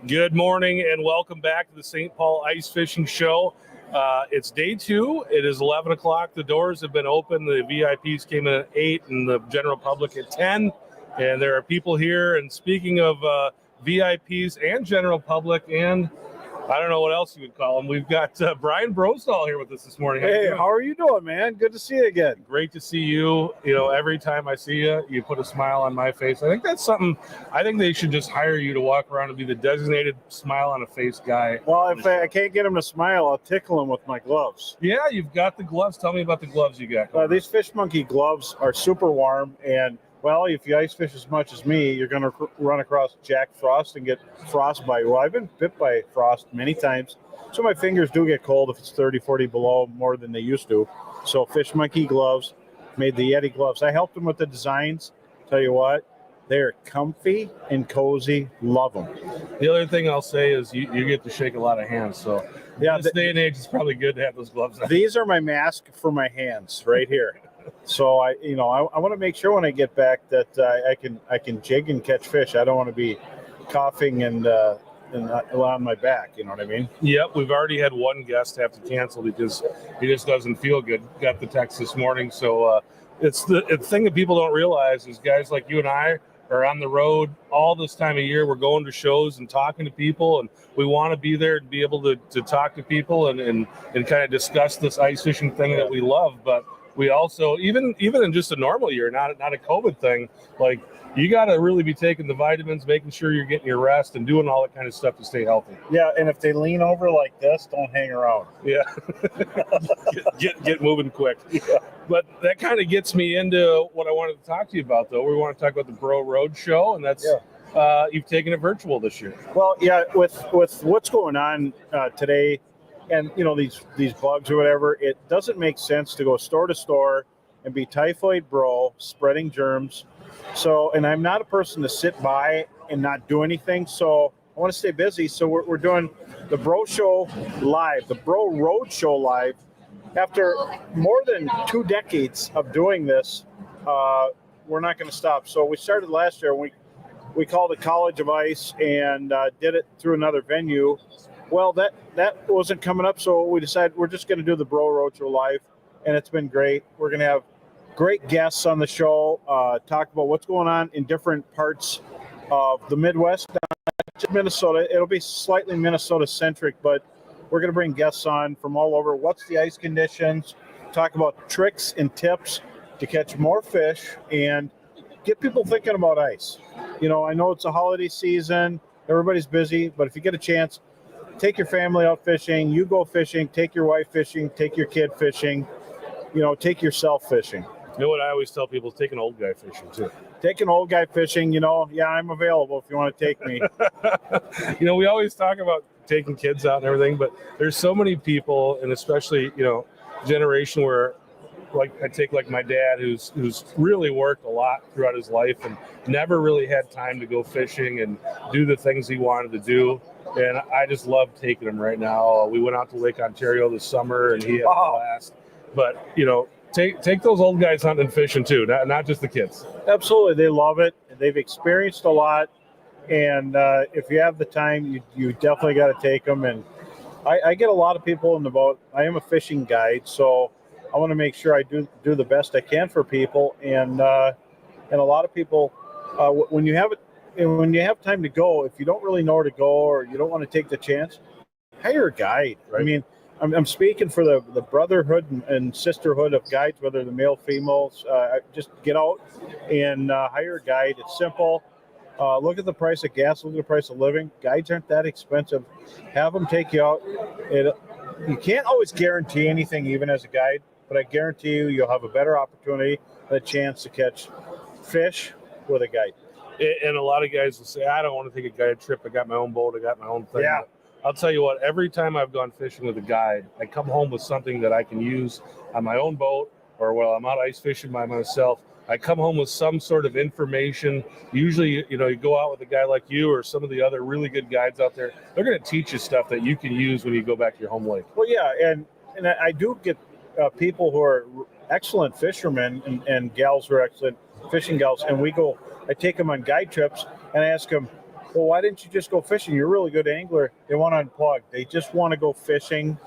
Good morning and welcome back to the St. Paul Ice Fishing Show. It's day 2. It is 11 o'clock. The doors have been open. The VIPs came in at 8 and the general public at 10. And there are people here. And speaking of VIPs and general public, and I don't know what else you would call them, we've got Brian Brosdahl here with us this morning. Hey, how are you doing, man? Good to see you again. Great to see you. You know, every time I see you, you put a smile on my face. I think that's something, I think they should just hire you to walk around and be the designated smile on a face guy. Well, if I can't get him to smile, I'll tickle him with my gloves. Yeah, you've got the gloves. Tell me about the gloves you got. These Fish Monkey gloves are super warm, and, well, if you ice fish as much as me, you're going to run across Jack Frost and get frostbite. Well, I've been bit by frost many times, so my fingers do get cold if it's 30, 40 below, more than they used to. So Fish Monkey gloves, made the Yeti gloves. I helped them with the designs. Tell you what, they're comfy and cozy. Love them. The other thing I'll say is you get to shake a lot of hands. So yeah, this day and age, it's probably good to have those gloves on. These are my mask for my hands right here. So I want to make sure when I get back that I can jig and catch fish. I don't want to be coughing and on my back. You know what I mean? Yep. We've already had one guest have to cancel because he just doesn't feel good. Got the text this morning. So it's the thing that people don't realize is guys like you and I are on the road all this time of year. We're going to shows and talking to people, and we want to be there and be able to talk to people and kind of discuss this ice fishing thing that we love. But we also, even in just a normal year, not a COVID thing, like you got to really be taking the vitamins, making sure you're getting your rest and doing all that kind of stuff to stay healthy. Yeah, and if they lean over like this, don't hang around. Yeah, get moving quick. Yeah. But that kind of gets me into what I wanted to talk to you about, though. We want to talk about the Bro Road Show, and that's you've taken it virtual this year. Well, yeah, with what's going on today. And, you know, these bugs or whatever, it doesn't make sense to go store to store and be typhoid bro, spreading germs. So, and I'm not a person to sit by and not do anything. So I want to stay busy. So we're doing the Bro Show live, the Bro Road Show live. After more than 2 decades of doing this, we're not going to stop. So we started last year. We called it College of Ice and did it through another venue. Well, that wasn't coming up, so we decided we're just going to do the Bro Road Show live, and it's been great. We're going to have great guests on the show, talk about what's going on in different parts of the Midwest, not just Minnesota. It'll be slightly Minnesota-centric, but we're going to bring guests on from all over. What's the ice conditions? Talk about tricks and tips to catch more fish and get people thinking about ice. You know, I know it's a holiday season. Everybody's busy, but if you get a chance, take your family out fishing, you go fishing, take your wife fishing, take your kid fishing, you know, take yourself fishing. You know what I always tell people is take an old guy fishing too. Take an old guy fishing, you know, yeah, I'm available if you want to take me. You know, we always talk about taking kids out and everything, but there's so many people, and especially, you know, generation where, like I take like my dad who's really worked a lot throughout his life and never really had time to go fishing and do the things he wanted to do. And I just love taking him right now. We went out to Lake Ontario this summer and he had a blast. But, you know, take those old guys hunting and fishing too, not just the kids. Absolutely. They love it. They've experienced a lot. And if you have the time, you definitely got to take them. And I get a lot of people in the boat. I am a fishing guide, so I want to make sure I do the best I can for people. And a lot of people, when you have time to go, if you don't really know where to go or you don't want to take the chance, hire a guide. Right. I mean, I'm speaking for the brotherhood and sisterhood of guides, whether the male, females. Just get out and hire a guide. It's simple. Look at the price of gas. Look at the price of living. Guides aren't that expensive. Have them take you out. You can't always guarantee anything, even as a guide, but I guarantee you'll have a better opportunity, a chance to catch fish with a guide. And a lot of guys will say, I don't want to take a guide trip. I got my own boat. I got my own thing. Yeah. I'll tell you what, every time I've gone fishing with a guide, I come home with something that I can use on my own boat or while I'm out ice fishing by myself. I come home with some sort of information. Usually, you know, you go out with a guy like you or some of the other really good guides out there. They're going to teach you stuff that you can use when you go back to your home lake. Well, yeah, and I do get people who are excellent fishermen and gals who are excellent fishing gals, and I take them on guide trips and I ask them, well, why didn't you just go fishing? You're a really good angler. They want to unplug. They just want to go fishing.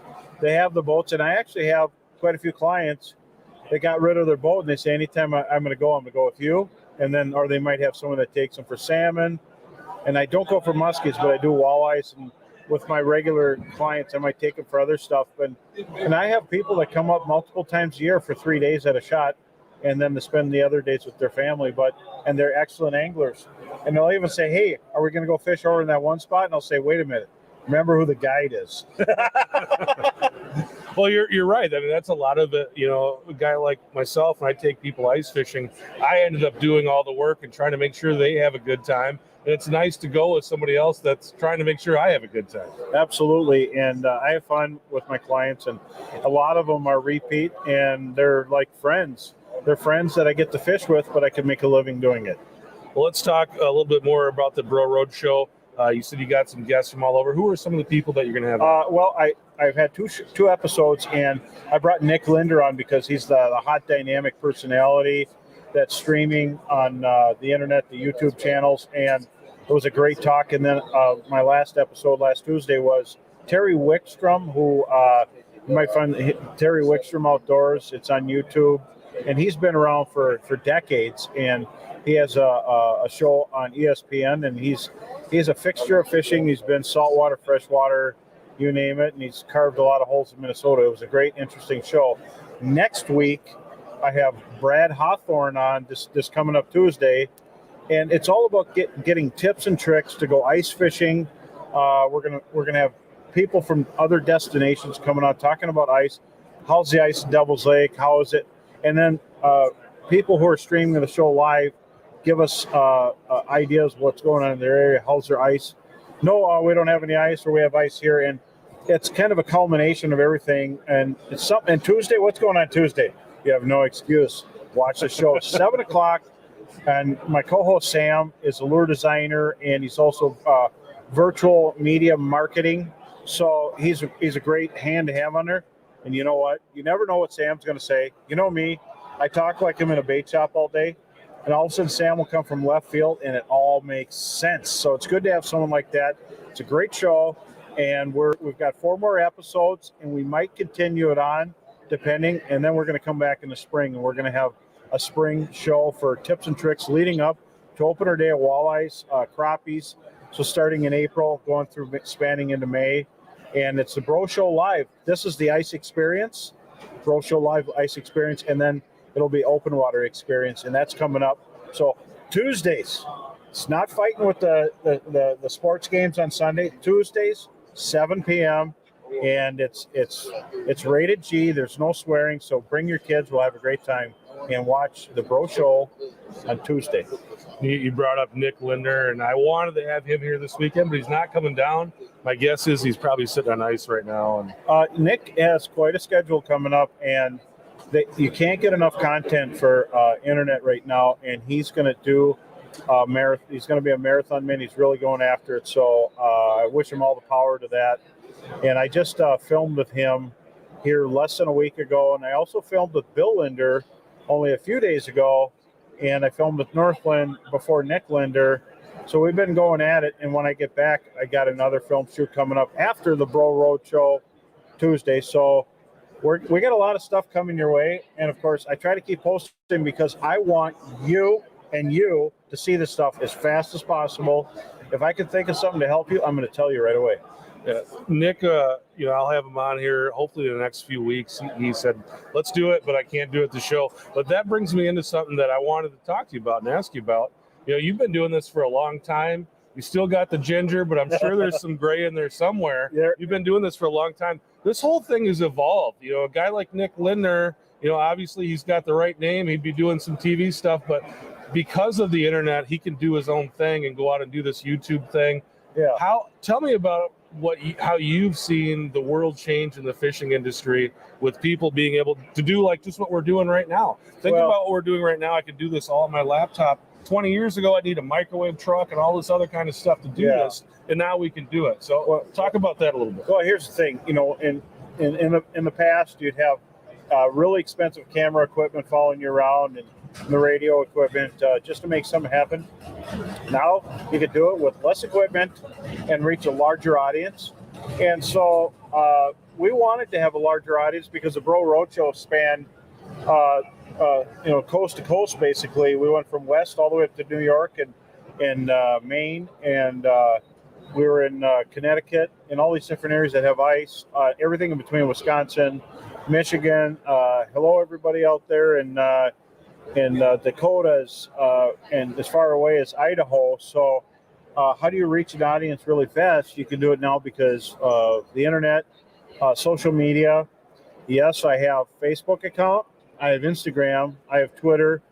They have the boats, and I actually have quite a few clients that got rid of their boat, and they say, anytime I'm going to go with you. And then, or they might have someone that takes them for salmon. And I don't go for muskies, but I do walleyes. And with my regular clients, I might take them for other stuff. And I have people that come up multiple times a year for 3 days at a shot, and then to spend the other days with their family. And they're excellent anglers. And they'll even say, hey, are we going to go fish over in that one spot? And I'll say, wait a minute. Remember who the guide is. Well, you're right. I mean, that's a lot of it. You know, a guy like myself, when I take people ice fishing, I ended up doing all the work and trying to make sure they have a good time. And it's nice to go with somebody else that's trying to make sure I have a good time. Absolutely. And I have fun with my clients, and a lot of them are repeat, and they're like friends. They're friends that I get to fish with, but I can make a living doing it. Well, let's talk a little bit more about the Bro Road Show. You said you got some guests from all over. Who are some of the people that you're going to have? Well, I've had two episodes, and I brought Nick Linder on because he's the hot dynamic personality that's streaming on the internet, the YouTube channels, and it was a great talk. And then my last episode last Tuesday was Terry Wickstrom, who you might find Terry Wickstrom Outdoors. It's on YouTube, and he's been around for decades, and he has a show on ESPN, and he's a fixture of fishing. He's been saltwater, freshwater, you name it, and he's carved a lot of holes in Minnesota. It was a great, interesting show. Next week, I have Brad Hawthorne on this coming up Tuesday, and it's all about getting tips and tricks to go ice fishing. We're gonna have people from other destinations coming on talking about ice. How's the ice in Devil's Lake? How is it? And then people who are streaming the show live give us ideas of what's going on in their area. How's their ice? No, we don't have any ice, or we have ice here. And it's kind of a culmination of everything. And it's something. And Tuesday, what's going on Tuesday? You have no excuse. Watch the show at 7 o'clock. And my co-host Sam is a lure designer, and he's also virtual media marketing. So he's a great hand to have on there. And you know what? You never know what Sam's going to say. You know me. I talk like I'm in a bait shop all day. And all of a sudden, Sam will come from left field, and it all makes sense. So it's good to have someone like that. It's a great show, and we've got 4 more episodes, and we might continue it on, depending. And then we're going to come back in the spring, and we're going to have a spring show for tips and tricks leading up to opener day of walleyes, crappies. So starting in April, going through spanning into May, and it's the Bro Show Live. This is the ice experience, Bro Show Live ice experience, and then it'll be open water experience, and that's coming up. So Tuesdays, it's not fighting with the sports games on Sunday. Tuesdays, 7 p.m. and it's rated G. There's no swearing, so bring your kids. We'll have a great time and watch the Bro Show on Tuesday. You brought up Nick Linder, and I wanted to have him here this weekend, but he's not coming down. My guess is he's probably sitting on ice right now. And Nick has quite a schedule coming up, and you can't get enough content for internet right now, and he's going to do a marathon. He's going to be a marathon man. He's really going after it. So I wish him all the power to that. And I just filmed with him here less than a week ago, and I also filmed with Bill Linder only a few days ago, and I filmed with Northland before Nick Linder. So we've been going at it, and when I get back, I got another film shoot coming up after the Bro Road Show Tuesday. So we got a lot of stuff coming your way, and of course, I try to keep posting because I want you to see this stuff as fast as possible. If I can think of something to help you, I'm going to tell you right away. Yeah. Nick, I'll have him on here hopefully in the next few weeks. He said, let's do it, but I can't do it at the show. But that brings me into something that I wanted to talk to you about and ask you about. You've been doing this for a long time. You still got the ginger, but I'm sure there's some gray in there somewhere. Yeah. You've been doing this for a long time. This whole thing has evolved. A guy like Nick Linder, obviously he's got the right name. He'd be doing some TV stuff, but because of the internet, he can do his own thing and go out and do this YouTube thing. Yeah. Tell me about how you've seen the world change in the fishing industry with people being able to do like just what we're doing right now. Think about what we're doing right now. I could do this all on my laptop. 20 years ago, I'd need a microwave truck and all this other kind of stuff to do this, and now we can do it. So talk about that a little bit. Well, here's the thing. In the past, you'd have really expensive camera equipment following you around, and the radio equipment just to make something happen. Now you can do it with less equipment and reach a larger audience. And so we wanted to have a larger audience because the Bro Roadshow spanned, coast to coast. Basically, we went from west all the way up to New York and Maine, and we were in Connecticut and all these different areas that have ice. Everything in between, Wisconsin, Michigan. Hello, everybody out there in Dakotas, and as far away as Idaho. So how do you reach an audience really fast? You can do it now because of the internet, social media. Yes, I have Facebook account, I have Instagram, I have Twitter,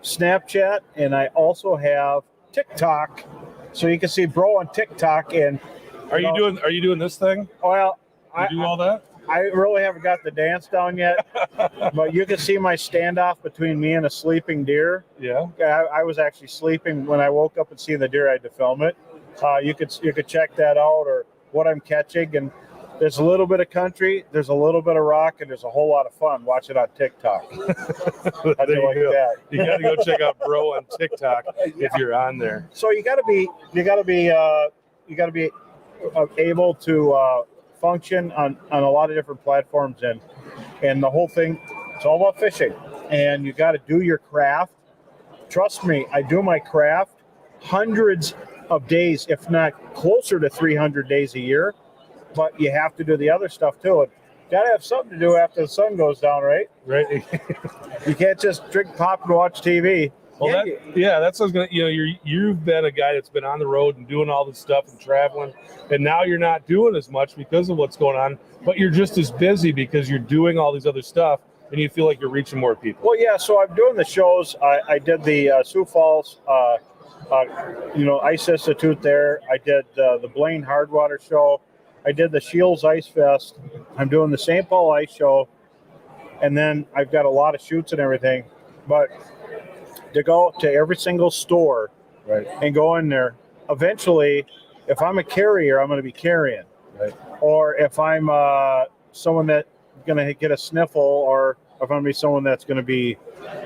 Snapchat, and I also have TikTok. So you can see Bro on TikTok. And Are you doing this thing? Well, You do all that? I really haven't got the dance down yet, but you can see my standoff between me and a sleeping deer. Yeah. I was actually sleeping when I woke up and seen the deer. I had to film it. You could check that out, or what I'm catching. And there's a little bit of country, there's a little bit of rock, and there's a whole lot of fun. Watch it on TikTok. There you go. You got to go check out Bro on TikTok if you're on there. So you got to be able to function on a lot of different platforms, and the whole thing, it's all about fishing, and you got to do your craft. Trust me, I do my craft hundreds of days, if not closer to 300 days a year, but you have to do the other stuff too. And got to have something to do after the sun goes down, right? Right. You can't just drink pop and watch TV. Well, that's what I was gonna. You've been a guy that's been on the road and doing all this stuff and traveling, and now you're not doing as much because of what's going on. But you're just as busy because you're doing all these other stuff, and you feel like you're reaching more people. Well, yeah. So I'm doing the shows. I did the Sioux Falls, Ice Institute there. I did the Blaine Hardwater Show. I did the Shields Ice Fest. I'm doing the St. Paul Ice Show, and then I've got a lot of shoots and everything, but to go to every single store, right, and go in there. Eventually, if I'm a carrier, I'm going to be carrying. Right. Or if I'm someone that's going to get a sniffle, or if I'm going to be someone that's going to be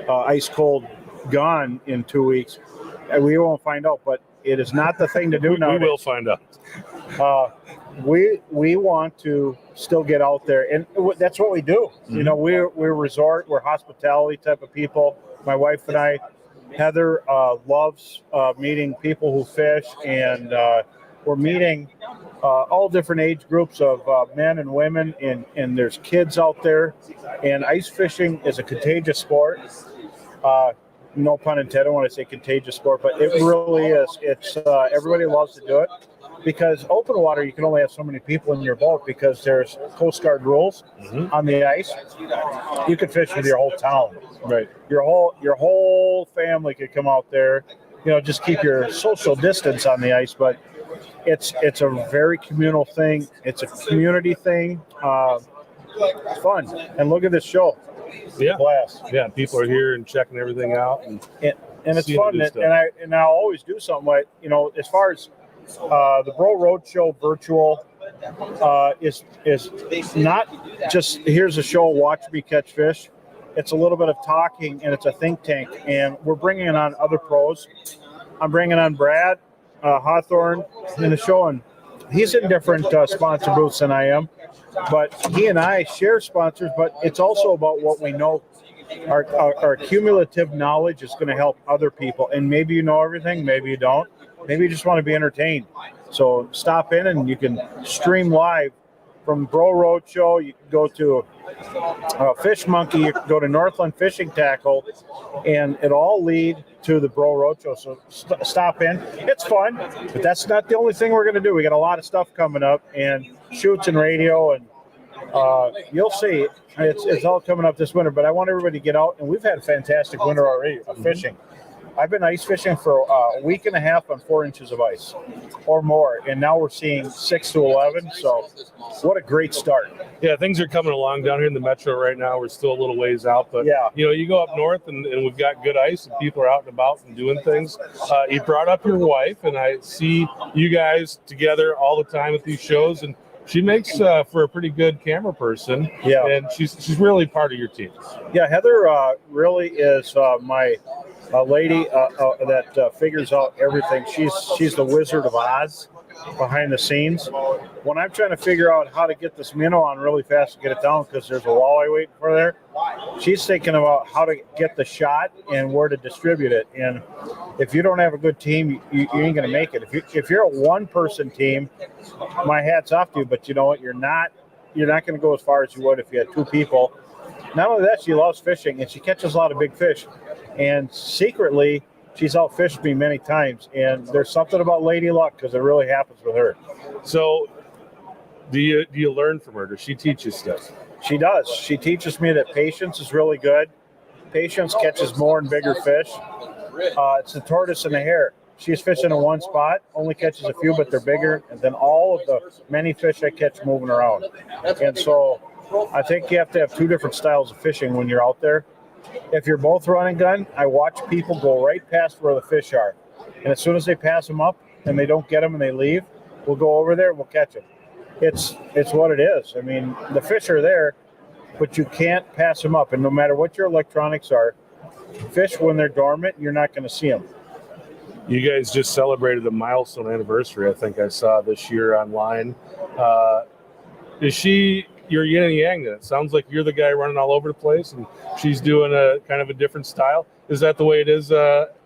ice cold gone in 2 weeks, we won't find out. But it is not the thing to do now. We will find out. We want to still get out there, and that's what we do. Mm-hmm. We're resort, we're hospitality type of people. My wife and I, Heather, loves meeting people who fish, and we're meeting all different age groups of men and women, and there's kids out there. And ice fishing is a contagious sport. No pun intended when I say contagious sport, but it really is. It's everybody loves to do it, because open water, you can only have so many people in your boat because there's Coast Guard rules. Mm-hmm. On the ice. You could fish with your whole town. Right. Your whole family could come out there. Just keep your social distance on the ice, but it's a very communal thing. It's a community thing. It's fun. And look at this show. Yeah. Blast. Yeah, people are here and checking everything out, and it's fun. And I always do something like, as far as the Bro Roadshow virtual is not just here's a show, watch me catch fish. It's a little bit of talking, and it's a think tank, and we're bringing on other pros. I'm bringing on Brad Hawthorne in the show, and he's in different sponsor booths than I am, but he and I share sponsors. But it's also about what we know. Our cumulative knowledge is going to help other people, and maybe you know everything, maybe you don't. Maybe you just want to be entertained. So stop in, and you can stream live from Bro Roadshow. You can go to Fish Monkey. You can go to Northland Fishing Tackle, and it all lead to the Bro Roadshow. So stop in. It's fun, but that's not the only thing we're going to do. We got a lot of stuff coming up, and shoots and radio, and you'll see. It's all coming up this winter. But I want everybody to get out, and we've had a fantastic winter already of fishing. I've been ice fishing for a week and a half on 4 inches of ice or more, and now we're seeing 6 to 11. So what a great start. Yeah, things are coming along down here in the metro right now. We're still a little ways out, but yeah. You go up north, and we've got good ice, and people are out and about and doing things. You brought up your wife, and I see you guys together all the time at these shows, and She makes for a pretty good camera person. Yeah. And she's really part of your team. Yeah, Heather really is my lady that figures out everything. She's the Wizard of Oz behind the scenes. When I'm trying to figure out how to get this minnow on really fast to get it down because there's a walleye waiting for there, she's thinking about how to get the shot and where to distribute it. And if you don't have a good team, you ain't going to make it. If you're a one-person team, my hat's off to you. But you know what? You're not going to go as far as you would if you had two people. Not only that, she loves fishing, and she catches a lot of big fish. And secretly, she's outfished me many times. And there's something about Lady Luck because it really happens with her. So do you learn from her? Does she teach you stuff? She does. She teaches me that patience is really good. Patience catches more and bigger fish. It's the tortoise and the hare. She's fishing in one spot, only catches a few, but they're bigger than all of the many fish I catch moving around. And so I think you have to have two different styles of fishing when you're out there. If you're both running gun, I watch people go right past where the fish are. And as soon as they pass them up and they don't get them and they leave, we'll go over there and we'll catch them. It's what it is. I mean, the fish are there, but you can't pass them up. And no matter what your electronics are, fish, when they're dormant, you're not going to see them. You guys just celebrated a milestone anniversary, I think I saw this year online. Is she your yin and yang then? It sounds like you're the guy running all over the place and she's doing a kind of a different style. Is that the way it is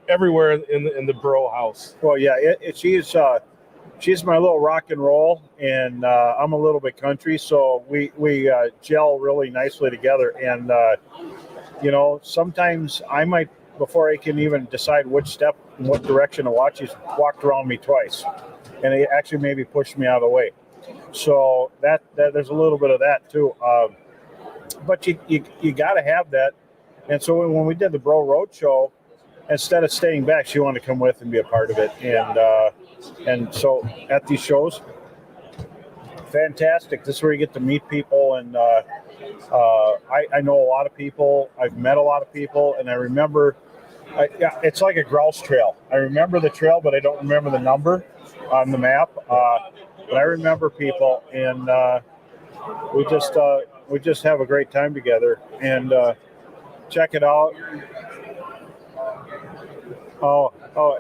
everywhere in the bro house? Well, yeah, she's my little rock and roll, and I'm a little bit country, so we gel really nicely together. And sometimes I might, before I can even decide which step and what direction to watch, he's walked around me twice, and he actually maybe pushed me out of the way. So that there's a little bit of that too. But you got to have that. And so when we did the Bro Road Show, instead of staying back, she wanted to come with and be a part of it. And so at these shows, fantastic. This is where you get to meet people. And I know a lot of people. I've met a lot of people. And I remember, it's like a grouse trail. I remember the trail, but I don't remember the number on the map. But I remember people. And we just have a great time together. And check it out.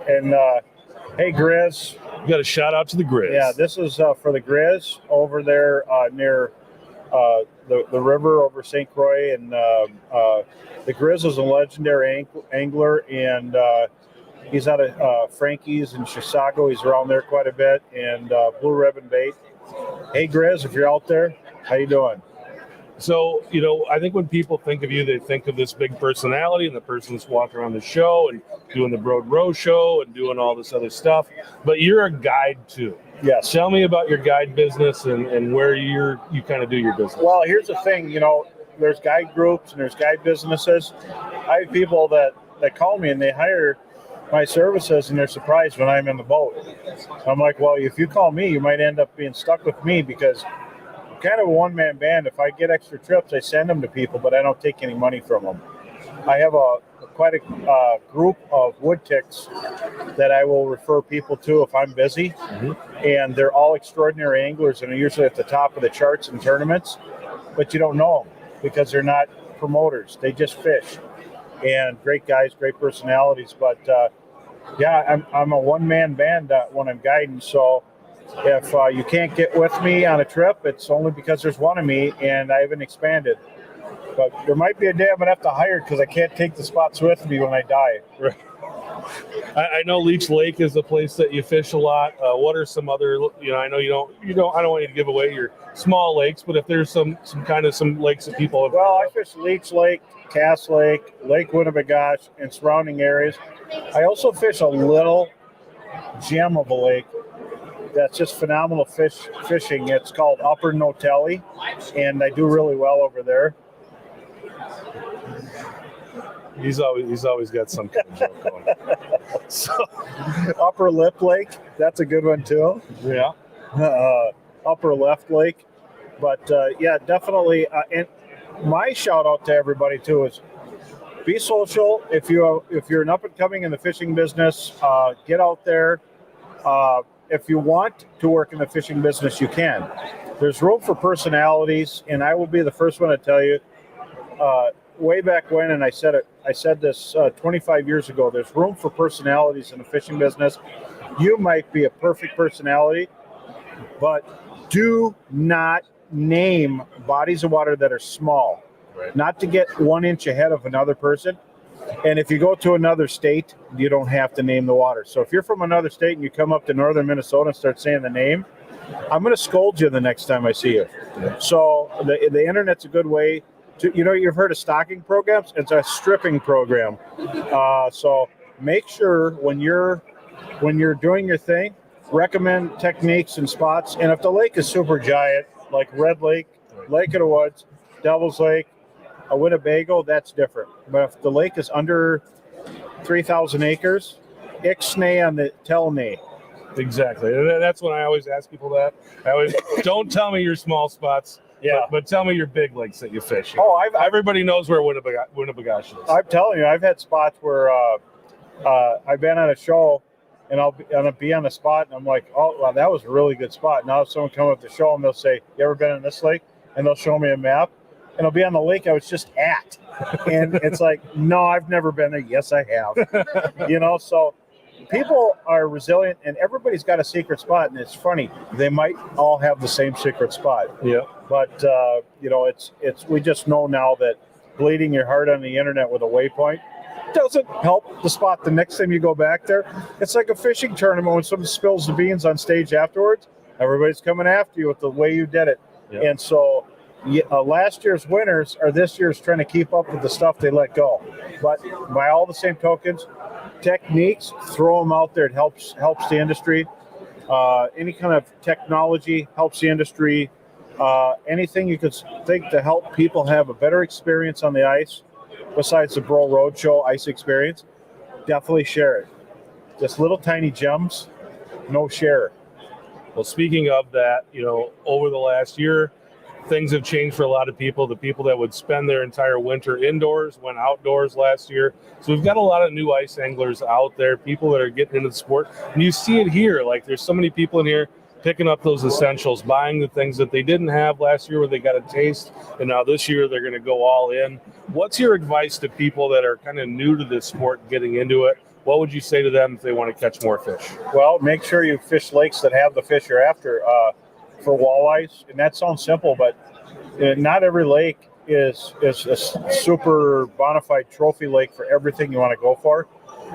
And hey, Grizz. You got a shout out to the Grizz. Yeah, this is for the Grizz over there near the river over St. Croix. And the Grizz is a legendary angler, and he's out of Frankie's in Chisago. He's around there quite a bit, and Blue Ribbon Bait. Hey, Grizz, if you're out there, how you doing? So, I think when people think of you, they think of this big personality and the person that's walking around the show and doing the Broad Row show and doing all this other stuff. But you're a guide too. Yes. Tell me about your guide business and where you kind of do your business. Well, here's the thing, there's guide groups and there's guide businesses. I have people that call me and they hire my services and they're surprised when I'm in the boat. I'm like, well, if you call me, you might end up being stuck with me because kind of a one-man band. If I get extra trips, I send them to people, but I don't take any money from them. I have quite a group of wood ticks that I will refer people to if I'm busy, and they're all extraordinary anglers, and they're usually at the top of the charts in tournaments, but you don't know them because they're not promoters. They just fish, and great guys, great personalities. But I'm a one-man band when I'm guiding, so if you can't get with me on a trip, it's only because there's one of me and I haven't expanded. But there might be a day I'm going to have to hire because I can't take the spots with me when I die. Right. I know Leech Lake is a place that you fish a lot. What are some other, I know you don't, I don't want you to give away your small lakes, but if there's some lakes that people have. Well, I fish Leech Lake, Cass Lake, Lake Winnebagosh, and surrounding areas. I also fish a little gem of a lake that's just phenomenal fishing. It's called Upper Notelli, and I do really well over there. He's always got some kind of joke going. So, Upper Lip Lake, that's a good one too. Yeah. Upper Left Lake, but definitely. And my shout out to everybody too is be social. If you're an up and coming in the fishing business, get out there. If you want to work in the fishing business, you can. There's room for personalities, and I will be the first one to tell you, way back when, and I said this 25 years ago, there's room for personalities in the fishing business. You might be a perfect personality, but do not name bodies of water that are small, not to get 1 inch ahead of another person. And if you go to another state, you don't have to name the water. So if you're from another state and you come up to northern Minnesota and start saying the name, I'm going to scold you the next time I see you. So the internet's a good way to, you've heard of stocking programs. It's a stripping program. So make sure when you're doing your thing, recommend techniques and spots. And if the lake is super giant, like Red Lake, Lake of the Woods, Devil's Lake, a Winnebago, that's different. But if the lake is under 3,000 acres, ixnay on the telnay. Exactly. And that's when I always ask people that. I always don't tell me your small spots. Yeah. But tell me your big lakes that you fish. Oh, everybody knows where Winnebagosh is. I'm telling you, I've had spots where I've been on a show and I'll be on a spot and I'm like, oh, wow, that was a really good spot. Now someone come up to the show and they'll say, you ever been in this lake? And they'll show me a map. And I'll be on the lake I was just at. And it's like, no, I've never been there. Yes, I have. So people are resilient and everybody's got a secret spot. And it's funny, they might all have the same secret spot. Yeah. But, we just know now that bleeding your heart on the internet with a waypoint doesn't help the spot the next time you go back there. It's like a fishing tournament when someone spills the beans on stage afterwards. Everybody's coming after you with the way you did it. Yeah. And so last year's winners are this year's trying to keep up with the stuff they let go. But by all the same tokens, techniques, throw them out there. It helps the industry. Any kind of technology helps the industry. Anything you could think to help people have a better experience on the ice besides the Bro Roadshow ice experience, definitely share it. Just little tiny gems, no share. Well, speaking of that, over the last year, things have changed for a lot of people. The people that would spend their entire winter indoors went outdoors last year. So we've got a lot of new ice anglers out there, people that are getting into the sport. And you see it here. Like there's so many people in here picking up those essentials, buying the things that they didn't have last year where they got a taste. And now this year they're going to go all in. What's your advice to people that are kind of new to this sport, getting into it? What would you say to them if they want to catch more fish? Well, make sure you fish lakes that have the fish you're after. For walleyes, and that sounds simple, but not every lake is a super bona fide trophy lake for everything you want to go for.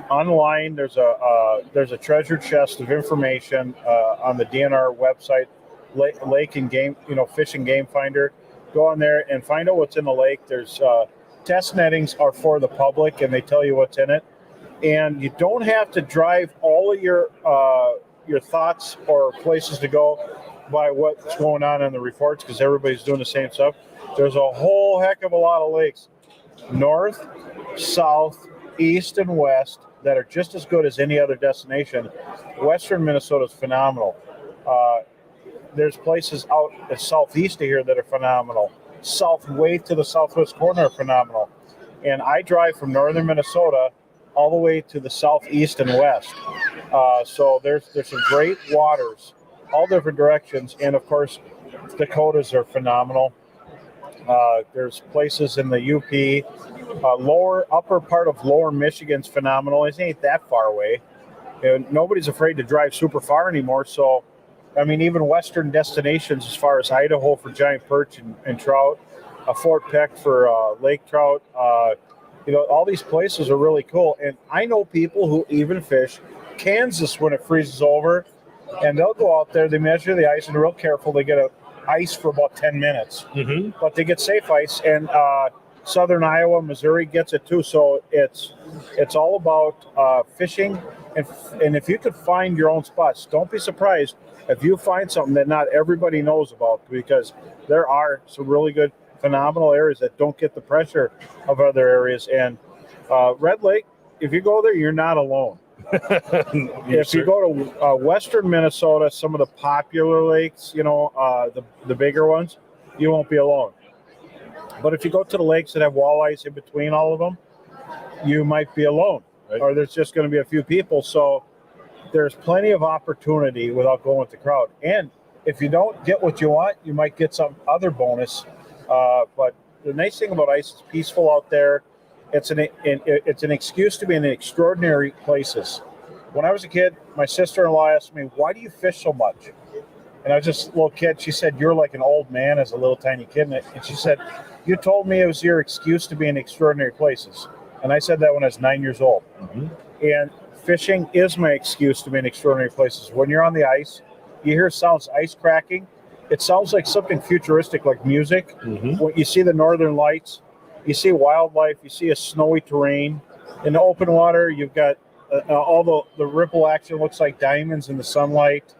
Online, there's a treasure chest of information on the DNR website, Lake and Game, Fish and Game Finder. Go on there and find out what's in the lake. There's test nettings are for the public, and they tell you what's in it. And you don't have to drive all of your thoughts or places to go by what's going on in the reports because everybody's doing the same stuff. There's a whole heck of a lot of lakes, north, south, east, and west that are just as good as any other destination. Western Minnesota is phenomenal. There's places out southeast of here that are phenomenal. Way to the southwest corner are phenomenal. And I drive from northern Minnesota all the way to the southeast and west. So there's some great waters, all different directions. And of course, Dakotas are phenomenal. There's places in the UP, upper part of lower Michigan's phenomenal. It ain't that far away. And nobody's afraid to drive super far anymore. So, even western destinations as far as Idaho for giant perch and trout, Fort Peck for lake trout, all these places are really cool. And I know people who even fish Kansas when it freezes over, and they'll go out there, they measure the ice, and they're real careful. They get ice for about 10 minutes, but they get safe ice. And southern Iowa, Missouri gets it too. So it's all about fishing. And if you could find your own spots, don't be surprised if you find something that not everybody knows about, because there are some really good, phenomenal areas that don't get the pressure of other areas. And Red Lake, if you go there, you're not alone. If you go to western Minnesota, some of the popular lakes, the bigger ones, you won't be alone. But if you go to the lakes that have walleyes in between all of them, you might be alone, right? Or there's just going to be a few people. So there's plenty of opportunity without going with the crowd. And if you don't get what you want, you might get some other bonus. But the nice thing about ice is peaceful out there. It's an excuse to be in extraordinary places. When I was a kid, my sister-in-law asked me, "Why do you fish so much?" And I was just a little kid. She said, "You're like an old man as a little tiny kid." And she said, "You told me it was your excuse to be in extraordinary places." And I said that when I was 9 years old. Mm-hmm. And fishing is my excuse to be in extraordinary places. When you're on the ice, you hear sounds, ice cracking. It sounds like something futuristic, like music. Mm-hmm. When you see the northern lights, you see wildlife, you see a snowy terrain. In the open water, you've got all the ripple action looks like diamonds in the sunlight.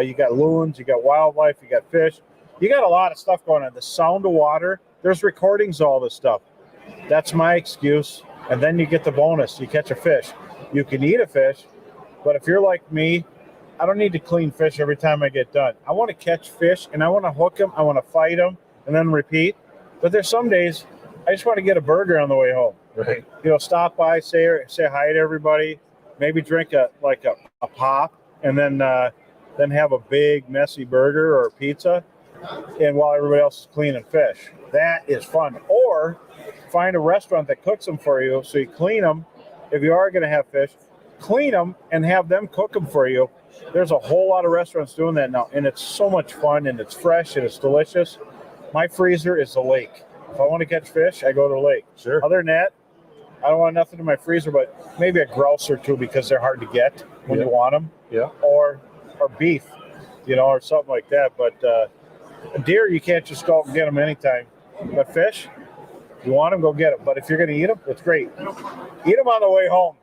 You got loons, you got wildlife, you got fish. You got a lot of stuff going on. The sound of water, there's recordings of all this stuff. That's my excuse. And then you get the bonus. You catch a fish. You can eat a fish, but if you're like me, I don't need to clean fish every time I get done. I want to catch fish, and I want to hook them. I want to fight them, and then repeat. But there's some days I just want to get a burger on the way home. Right. Stop by, say hi to everybody, maybe drink a pop, and then have a big messy burger or pizza, and while everybody else is cleaning fish. That is fun. Or find a restaurant that cooks them for you, so you clean them. If you are going to have fish, clean them and have them cook them for you. There's a whole lot of restaurants doing that now, and it's so much fun, and it's fresh, and it's delicious. My freezer is the lake. If I want to catch fish, I go to the lake. Sure. Other than that, I don't want nothing in my freezer, but maybe a grouse or two because they're hard to get when you want them. Yeah. Or beef, or something like that. But deer, you can't just go out and get them anytime. But fish, you want them, go get them. But if you're going to eat them, it's great. Eat them on the way home.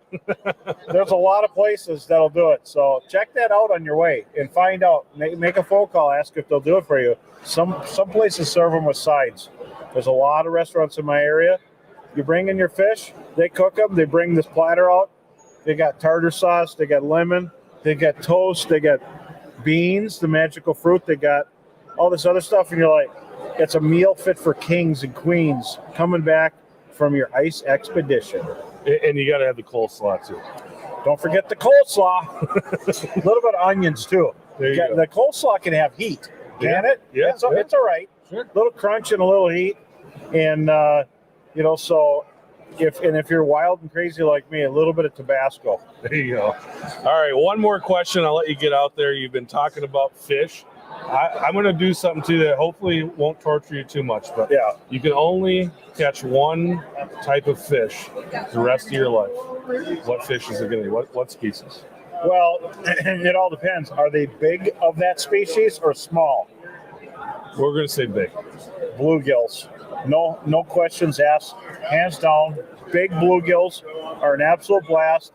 There's a lot of places that'll do it. So check that out on your way and find out. Make a phone call, ask if they'll do it for you. Some places serve them with sides. There's a lot of restaurants in my area. You bring in your fish, they cook them, they bring this platter out. They got tartar sauce, they got lemon, they got toast, they got beans, the magical fruit, they got all this other stuff, and you're like, it's a meal fit for kings and queens coming back from your ice expedition. And you got to have the coleslaw too. Don't forget the coleslaw. A little bit of onions too. The coleslaw can have heat, can it? Yeah. It's all right. Sure. A little crunch and a little heat. And, so if you're wild and crazy like me, a little bit of Tabasco. There you go. All right, one more question. I'll let you get out there. You've been talking about fish. I'm going to do something too that hopefully won't torture you too much, but yeah, you can only catch one type of fish the rest of your life. What fish is it going to be? What species? Well, it all depends. Are they big of that species or small? We're going to say big. Bluegills. No questions asked. Hands down, big bluegills are an absolute blast.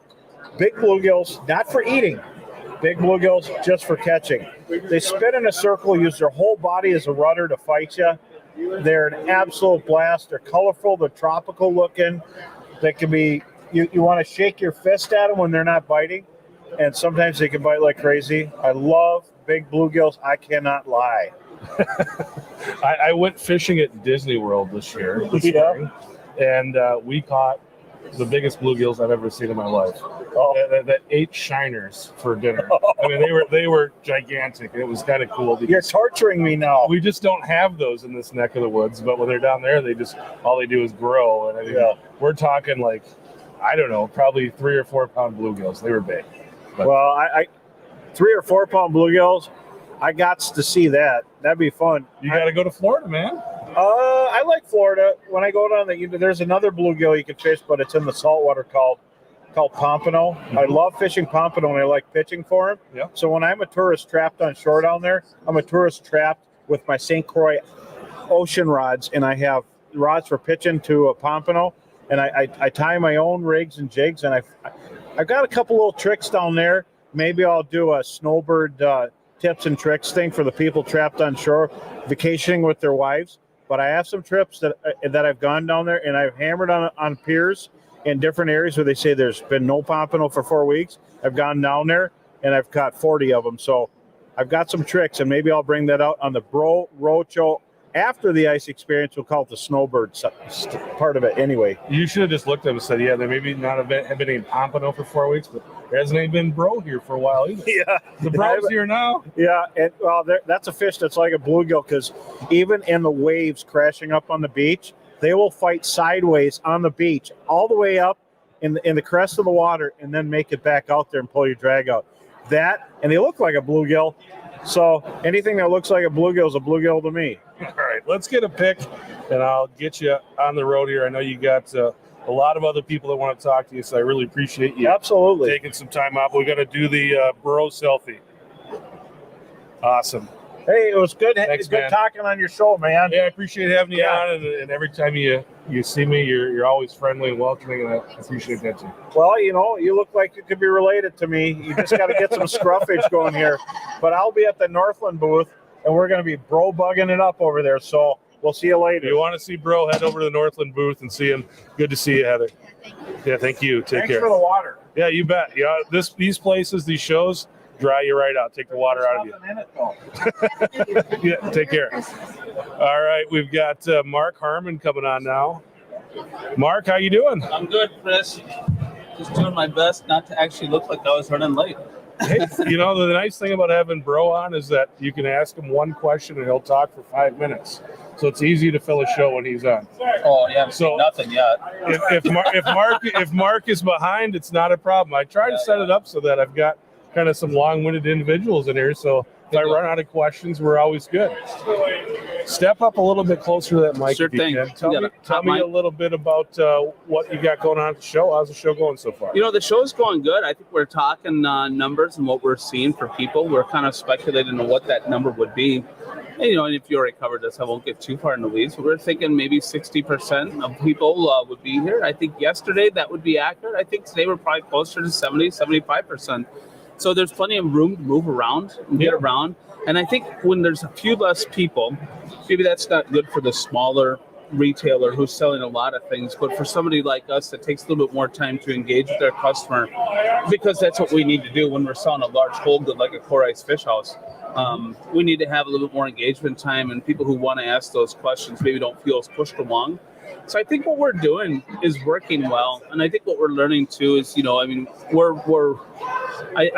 Big bluegills, not for eating. Big bluegills just for catching. They spin in a circle, use their whole body as a rudder to fight you. They're an absolute blast. They're colorful. They're tropical looking. They can be, you want to shake your fist at them when they're not biting. And sometimes they can bite like crazy. I love big bluegills. I cannot lie. I went fishing at Disney World this spring, and we caught the biggest bluegills I've ever seen in my life. That ate shiners for dinner. I mean, they were gigantic. It was kind of cool. You're torturing me now. We just don't have those in this neck of the woods. But when they're down there, all they do is grow. And I mean, we're talking like, I don't know, probably 3 or 4 pound bluegills. They were big. But, well, I 3 or 4 pound bluegills. I got to see that. That'd be fun. You got to go to Florida, man. I like Florida. When I go down there, there's another bluegill you can fish, but it's in the saltwater called pompano. Mm-hmm. I love fishing pompano, and I like pitching for them. Yeah. So when I'm a tourist trapped on shore down there, I'm a tourist trapped with my St. Croix ocean rods, and I have rods for pitching to a pompano, and I tie my own rigs and jigs, and I've got a couple little tricks down there. Maybe I'll do a snowbird tips and tricks thing for the people trapped on shore, vacationing with their wives. But I have some trips that I've gone down there, and I've hammered on piers in different areas where they say there's been no pompano for 4 weeks. I've gone down there, and I've caught 40 of them. So I've got some tricks, and maybe I'll bring that out on the Bro Rocho after the ice experience, we'll call it the snowbird part of it anyway. You should have just looked at him and said, yeah, there maybe not have been any Pompano for 4 weeks, but there hasn't even been Bro here for a while either. Yeah. The Bro's here now. Yeah, and well, that's a fish that's like a bluegill, because even in the waves crashing up on the beach, they will fight sideways on the beach all the way up in the crest of the water and then make it back out there and pull your drag out. That, and they look like a bluegill. So anything that looks like a bluegill is a bluegill to me. All right, let's get a pick, and I'll get you on the road here. I know you got a lot of other people that want to talk to you, so I really appreciate you Absolutely taking some time out. We're going to do the Bro selfie. Awesome. Hey, it was good. Thanks, good man. talking on your show, man. Yeah, I appreciate having you on, and every time you see me, you're always friendly and welcoming, and I appreciate that too. Well, you look like you could be related to me. You just got to get some scruffage going here. But I'll be at the Northland booth, and we're going to be bro bugging it up over there. So we'll see you later. If you want to see Bro, head over to the Northland booth and see him. Good to see you, Heather. Yeah, thank you. Take care. Thanks for the water. Yeah, you bet. Yeah, these places, these shows, dry you right out. Take the water out of you. Nothing in it, though. Yeah, take care. All right, we've got Mark Harmon coming on now. Mark, how you doing? I'm good, Chris. Just doing my best not to actually look like I was running late. Hey, the nice thing about having Bro on is that you can ask him one question and he'll talk for 5 minutes. So it's easy to fill a show when he's on. Oh yeah, So- nothing yet. If Mark is behind, it's not a problem. I try to set it up so that I've got kind of some long-winded individuals in here. So if I run out of questions, we're always good. Step up a little bit closer to that mic. Sure if you thing. can. Tell You me, got a tell hot me mic? a little bit about what you got going on at the show. How's the show going so far? The show's going good. I think we're talking numbers and what we're seeing for people. We're kind of speculating on what that number would be. And if you already covered this, I won't get too far in the weeds, but we're thinking maybe 60% of people would be here. I think yesterday that would be accurate. I think today we're probably closer to 75%. So there's plenty of room to move around and get around. And I think when there's a few less people, maybe that's not good for the smaller retailer who's selling a lot of things, but for somebody like us that takes a little bit more time to engage with their customer, because that's what we need to do when we're selling a large whole good like a core ice fish house. We need to have a little bit more engagement time, and people who want to ask those questions maybe don't feel as pushed along. So I think what we're doing is working well, and I think what we're learning too is, I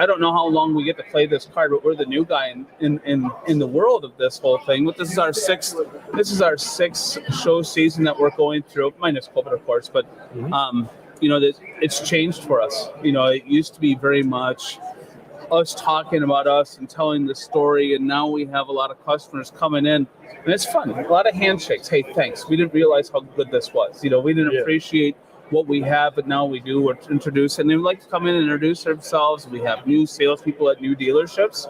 don't know how long we get to play this card, but we're the new guy in the world of this whole thing. But this is our sixth show season that we're going through, minus COVID, of course. But it's changed for us. It used to be very much us talking about us and telling the story, and now we have a lot of customers coming in, and it's fun. A lot of handshakes. Hey, thanks. We didn't realize how good this was. We didn't appreciate what we have, but now we do. We're introduced, and they would like to come in and introduce themselves. We have new salespeople at new dealerships.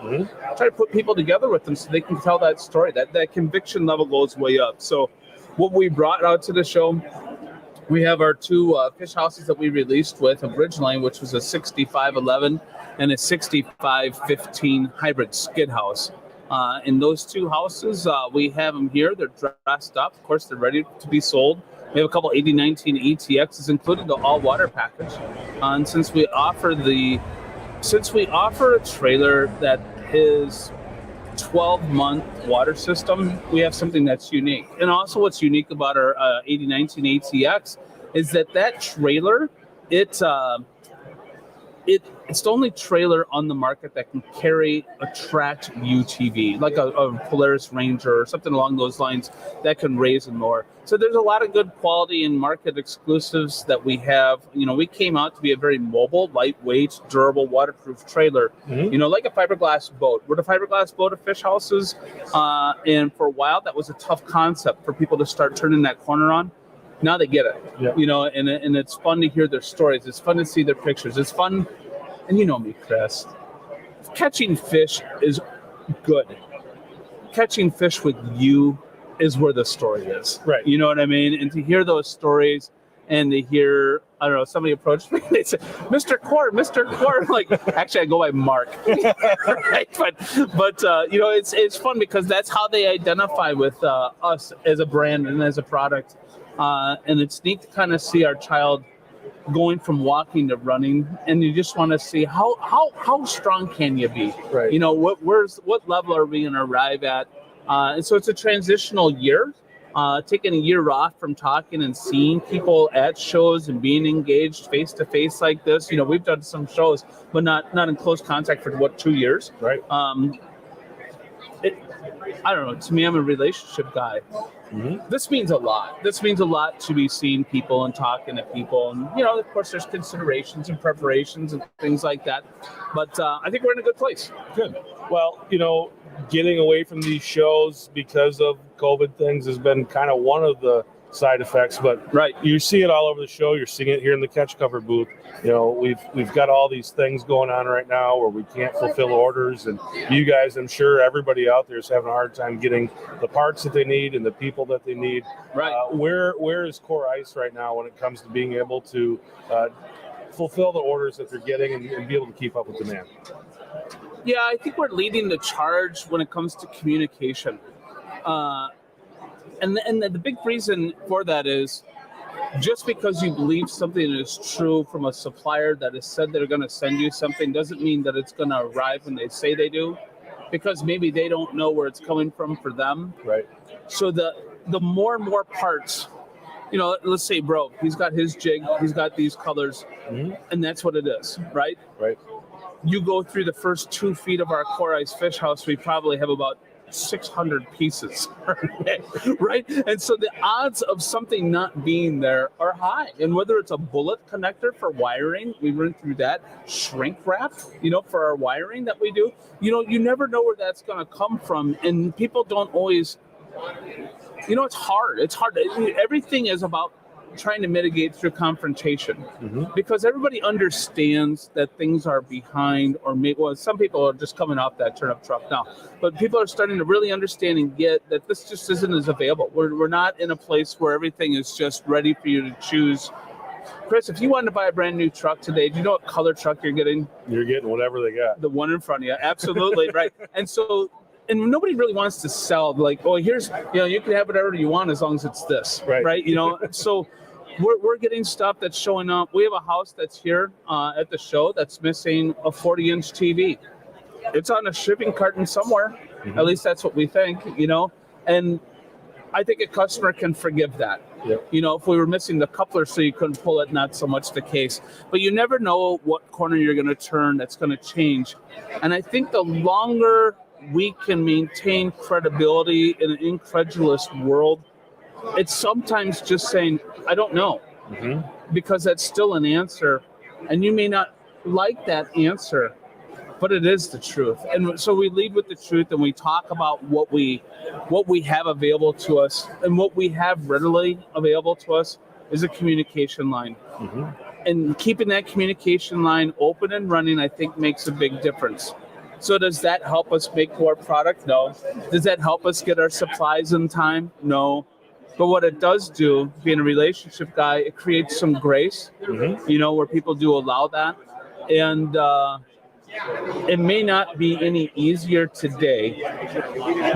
Try to put people together with them so they can tell that story. That conviction level goes way up. So what we brought out to the show, we have our two fish houses that we released with originally, which was a 6511 and a 6515 hybrid skid house. In those two houses, we have them here. They're dressed up. Of course, they're ready to be sold. We have a couple 8019 ETXs, including the all-water package. And since we offer a trailer that is 12-month water system, we have something that's unique. And also what's unique about our 8019 ATX is that trailer, it's the only trailer on the market that can carry a tracked UTV, like a Polaris Ranger or something along those lines that can raise and lower. So there's a lot of good quality and market exclusives that we have. We came out to be a very mobile, lightweight, durable, waterproof trailer, like a fiberglass boat. We're the fiberglass boat of fish houses. And for a while, that was a tough concept for people to start turning that corner on. Now they get it, and it's fun to hear their stories. It's fun to see their pictures. It's fun, and you know me, Chris. Catching fish is good. Catching fish with you is where the story is. Right. You know what I mean? And to hear those stories and to hear, I don't know, somebody approached me, they said, Mr. Court. Like, actually, I go by Mark. Right? But it's fun because that's how they identify with us as a brand and as a product. And it's neat to kind of see our child going from walking to running, and you just want to see how strong can you be? Right. What level are we going to arrive at And so it's a transitional year. Taking a year off from talking and seeing people at shows and being engaged face to face like this. We've done some shows, but not in close contact for 2 years. Right. I don't know. To me, I'm a relationship guy. Mm-hmm. This means a lot. This means a lot to be seeing people and talking to people. And, of course, there's considerations and preparations and things like that. But I think we're in a good place. Good. Well, getting away from these shows because of COVID things has been kind of one of the side effects, but right, you see it all over the show. You're seeing it here in the catch cover booth. We've got all these things going on right now where we can't fulfill orders, and you guys, I'm sure everybody out there is having a hard time getting the parts that they need and the people that they need. Right. Where is Core Ice right now when it comes to being able to fulfill the orders that they're getting and be able to keep up with demand? Yeah, I think we're leading the charge when it comes to communication. And the big reason for that is just because you believe something is true from a supplier that has said they're going to send you something doesn't mean that it's going to arrive when they say they do, because maybe they don't know where it's coming from for them. Right. So the more and more parts, let's say, bro, he's got his jig, he's got these colors, mm-hmm. and that's what it is, right? Right. You go through the first 2 feet of our Core Ice fish house, we probably have about 600 pieces, right? And so the odds of something not being there are high. And whether it's a bullet connector for wiring, we run through that, shrink wrap, for our wiring that we do, you never know where that's going to come from. And people don't always, it's hard. It's hard. Everything is about trying to mitigate through confrontation, mm-hmm. because everybody understands that things are behind, or some people are just coming off that turnip truck now, but people are starting to really understand and get that this just isn't as available. We're not in a place where everything is just ready for you to choose. Chris, if you wanted to buy a brand new truck today, do you know what color truck you're getting? You're getting whatever they got. The one in front of you. Absolutely. Right. And nobody really wants to sell here's, you can have whatever you want as long as it's this, right? So we're getting stuff that's showing up. We have a house that's here at the show that's missing a 40-inch TV. It's on a shipping carton somewhere. Mm-hmm. At least that's what we think, and I think a customer can forgive that. Yep. If we were missing the coupler so you couldn't pull it, not so much the case. But you never know what corner you're going to turn that's going to change. And I think the longer we can maintain credibility in an incredulous world, it's sometimes just saying, I don't know, mm-hmm. because that's still an answer. And you may not like that answer, but it is the truth. And so we lead with the truth, and we talk about what we have available to us. And what we have readily available to us is a communication line. Mm-hmm. And keeping that communication line open and running, I think, makes a big difference. So does that help us make more product? No. Does that help us get our supplies in time? No. But what it does do, being a relationship guy, it creates some grace, mm-hmm. Where people do allow that. And it may not be any easier today,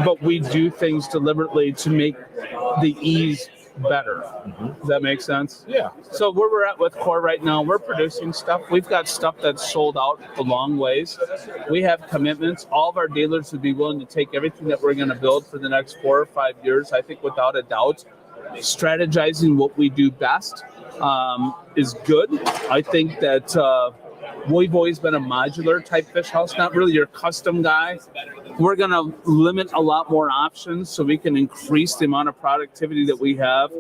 but we do things deliberately to make the ease better. Mm-hmm. Does that make sense? Yeah. So where we're at with Core right now, we're producing stuff. We've got stuff that's sold out a long ways. We have commitments. All of our dealers would be willing to take everything that we're going to build for the next 4 or 5 years. I think without a doubt, strategizing what we do best is good. I think that we've always been a modular type fish house, not really your custom guy. We're going to limit a lot more options so we can increase the amount of productivity that we have.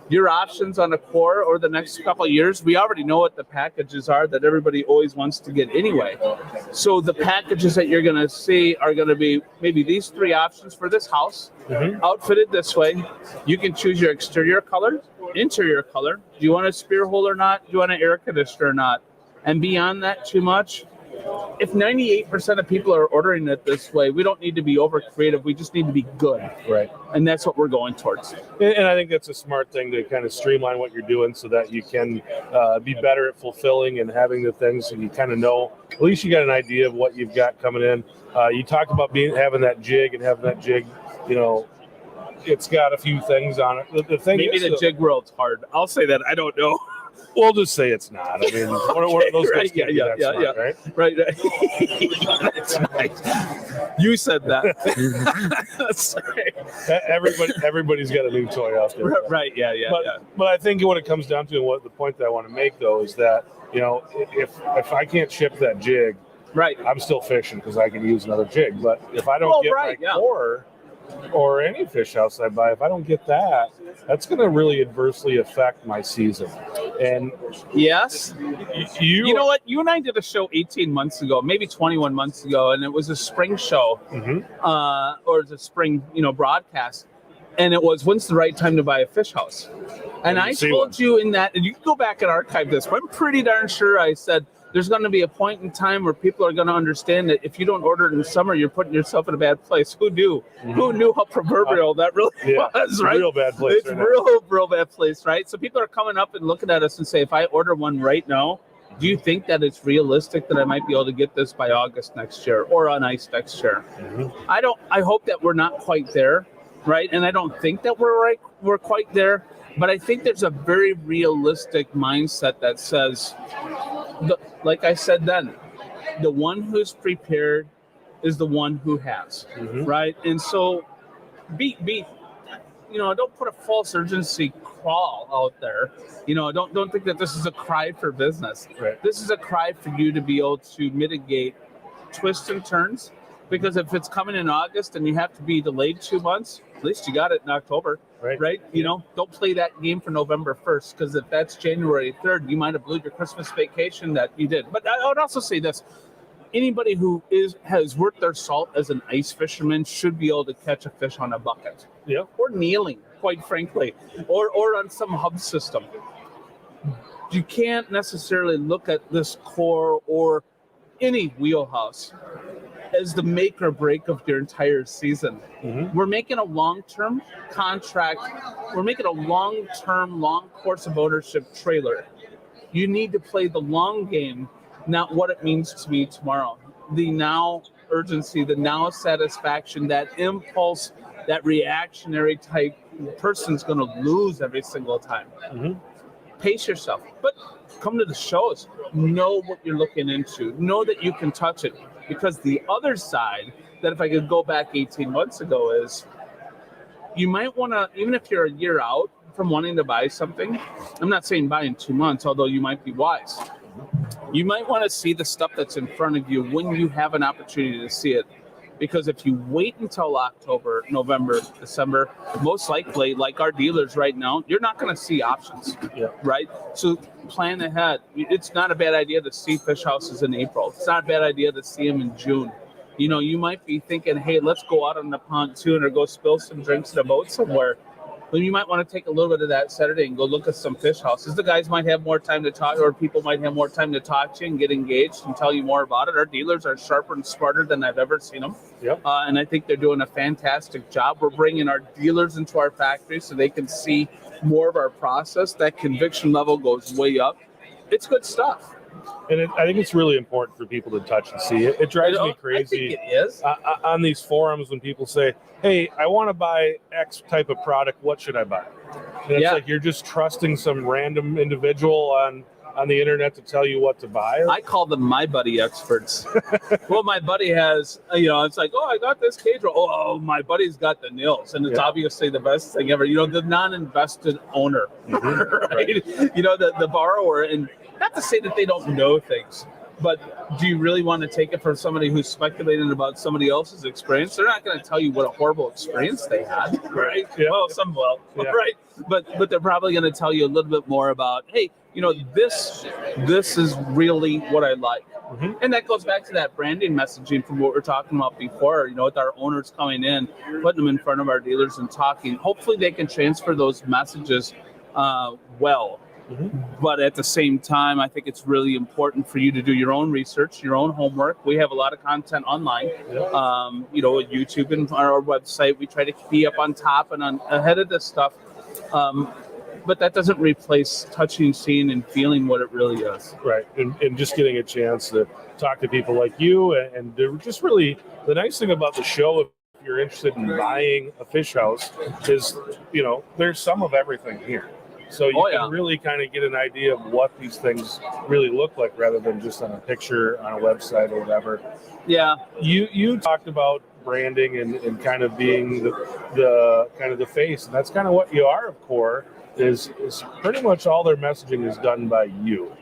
Your options on the Core over the next couple of years, we already know what the packages are that everybody always wants to get anyway. So the packages that you're going to see are going to be maybe these 3 options for this house, mm-hmm. outfitted this way. You can choose your exterior color, interior color. Do you want a spear hole or not? Do you want an air conditioner or not? And beyond that too much, if 98% of people are ordering it this way, we don't need to be over creative. We just need to be good. Right. And that's what we're going towards. And I think that's a smart thing to kind of streamline what you're doing so that you can be better at fulfilling and having the things so you kind of know, at least you got an idea of what you've got coming in. You talked about having that jig, it's got a few things on it. The thing maybe is, the jig world's hard. I'll say that. I don't know. We'll just say it's not. I mean, what those guys Right, yeah, smart, right? Right. That's nice. You said that. Sorry. Everybody's got a new toy out there. Right, yeah. But I think what it comes down to, and what the point that I want to make, though, is that, if I can't ship that jig, right, I'm still fishing because I can use another jig. But if I don't get my core or any fish house I buy, if I don't get that, that's going to really adversely affect my season. And yes, you know what? You and I did a show 18 months ago, maybe 21 months ago, and it was a spring show, or it's a spring, broadcast. And it was, when's the right time to buy a fish house? And I told you in that, and you can go back and archive this, but I'm pretty darn sure I said, there's going to be a point in time where people are going to understand that if you don't order it in the summer, you're putting yourself in a bad place. Who knew? Who knew how proverbial that really was, right? Real bad place. It's real bad place, right? So people are coming up and looking at us and say, if I order one right now, do you think that it's realistic that I might be able to get this by August next year or on ice next year? I hope that we're not quite there, right? And I don't think that we're quite there. But I think there's a very realistic mindset that says, like I said then, the one who's prepared is the one who has, right? And so don't put a false urgency crawl out there. Don't think that this is a cry for business. Right. This is a cry for you to be able to mitigate twists and turns. Because if it's coming in August and you have to be delayed 2 months, at least you got it in October, right? Don't play that game for November 1st, because if that's January 3rd, you might have blew your Christmas vacation that you did. But I would also say this. Anybody who has worked their salt as an ice fisherman should be able to catch a fish on a bucket. Yeah. Or kneeling, quite frankly, or on some hub system. You can't necessarily look at this core or any wheelhouse as the make or break of your entire season. We're making a long-term contract. We're making a long-term, long course of ownership trailer. You need to play the long game, not what it means to me tomorrow. The now urgency, the now satisfaction, that impulse, that reactionary type person's going to lose every single time. Pace yourself. But come to the shows. Know what you're looking into. Know that you can touch it. Because the other side, that if I could go back 18 months ago, is you might want to, even if you're a year out from wanting to buy something, I'm not saying buy in 2 months, although you might be wise. You might want to see the stuff that's in front of you when you have an opportunity to see it. Because if you wait until October, November, December, most likely, like our dealers right now, you're not going to see options, right? So plan ahead. It's not a bad idea to see fish houses in April. It's not a bad idea to see them in June. You might be thinking, hey, let's go out on the pontoon or go spill some drinks in a boat somewhere. But you might want to take a little bit of that Saturday and go look at some fish houses. The guys might have more time to talk, or people might have more time to talk to you and get engaged and tell you more about it. Our dealers are sharper and smarter than I've ever seen them. And I think they're doing a fantastic job. We're bringing our dealers into our factory so they can see more of our process. That conviction level goes way up. It's good stuff. And I think it's really important for people to touch and see it. It drives me crazy. I think it is. On these forums when people say, hey, I want to buy X type of product. What should I buy? And it's like you're just trusting some random individual on the internet to tell you what to buy. I call them my buddy experts. Well, my buddy has, it's like, I got this cage roll. Oh, my buddy's got the nils. And it's obviously the best thing ever. The non-invested owner, right? The borrower. And not to say that they don't know things, but do you really want to take it from somebody who's speculating about somebody else's experience? They're not going to tell you what a horrible experience they had, right? Well, some will, right? But they're probably going to tell you a little bit more about, hey, this is really what I like. And that goes back to that branding messaging from what we were talking about before, with our owners coming in, putting them in front of our dealers and talking. Hopefully they can transfer those messages well. But at the same time, I think it's really important for you to do your own research, your own homework. We have a lot of content online, with YouTube and on our website. We try to be up on top and ahead of this stuff. But that doesn't replace touching, seeing, and feeling what it really is. Right. And just getting a chance to talk to people like you. And they're just really, the nice thing about the show, if you're interested in buying a fish house, is, there's some of everything here. So you can really kind of get an idea of what these things really look like rather than just on a picture on a website or whatever. Yeah. You talked about branding and kind of being the kind of the face, and that's kind of what you are of Core. Is pretty much all their messaging is done by you.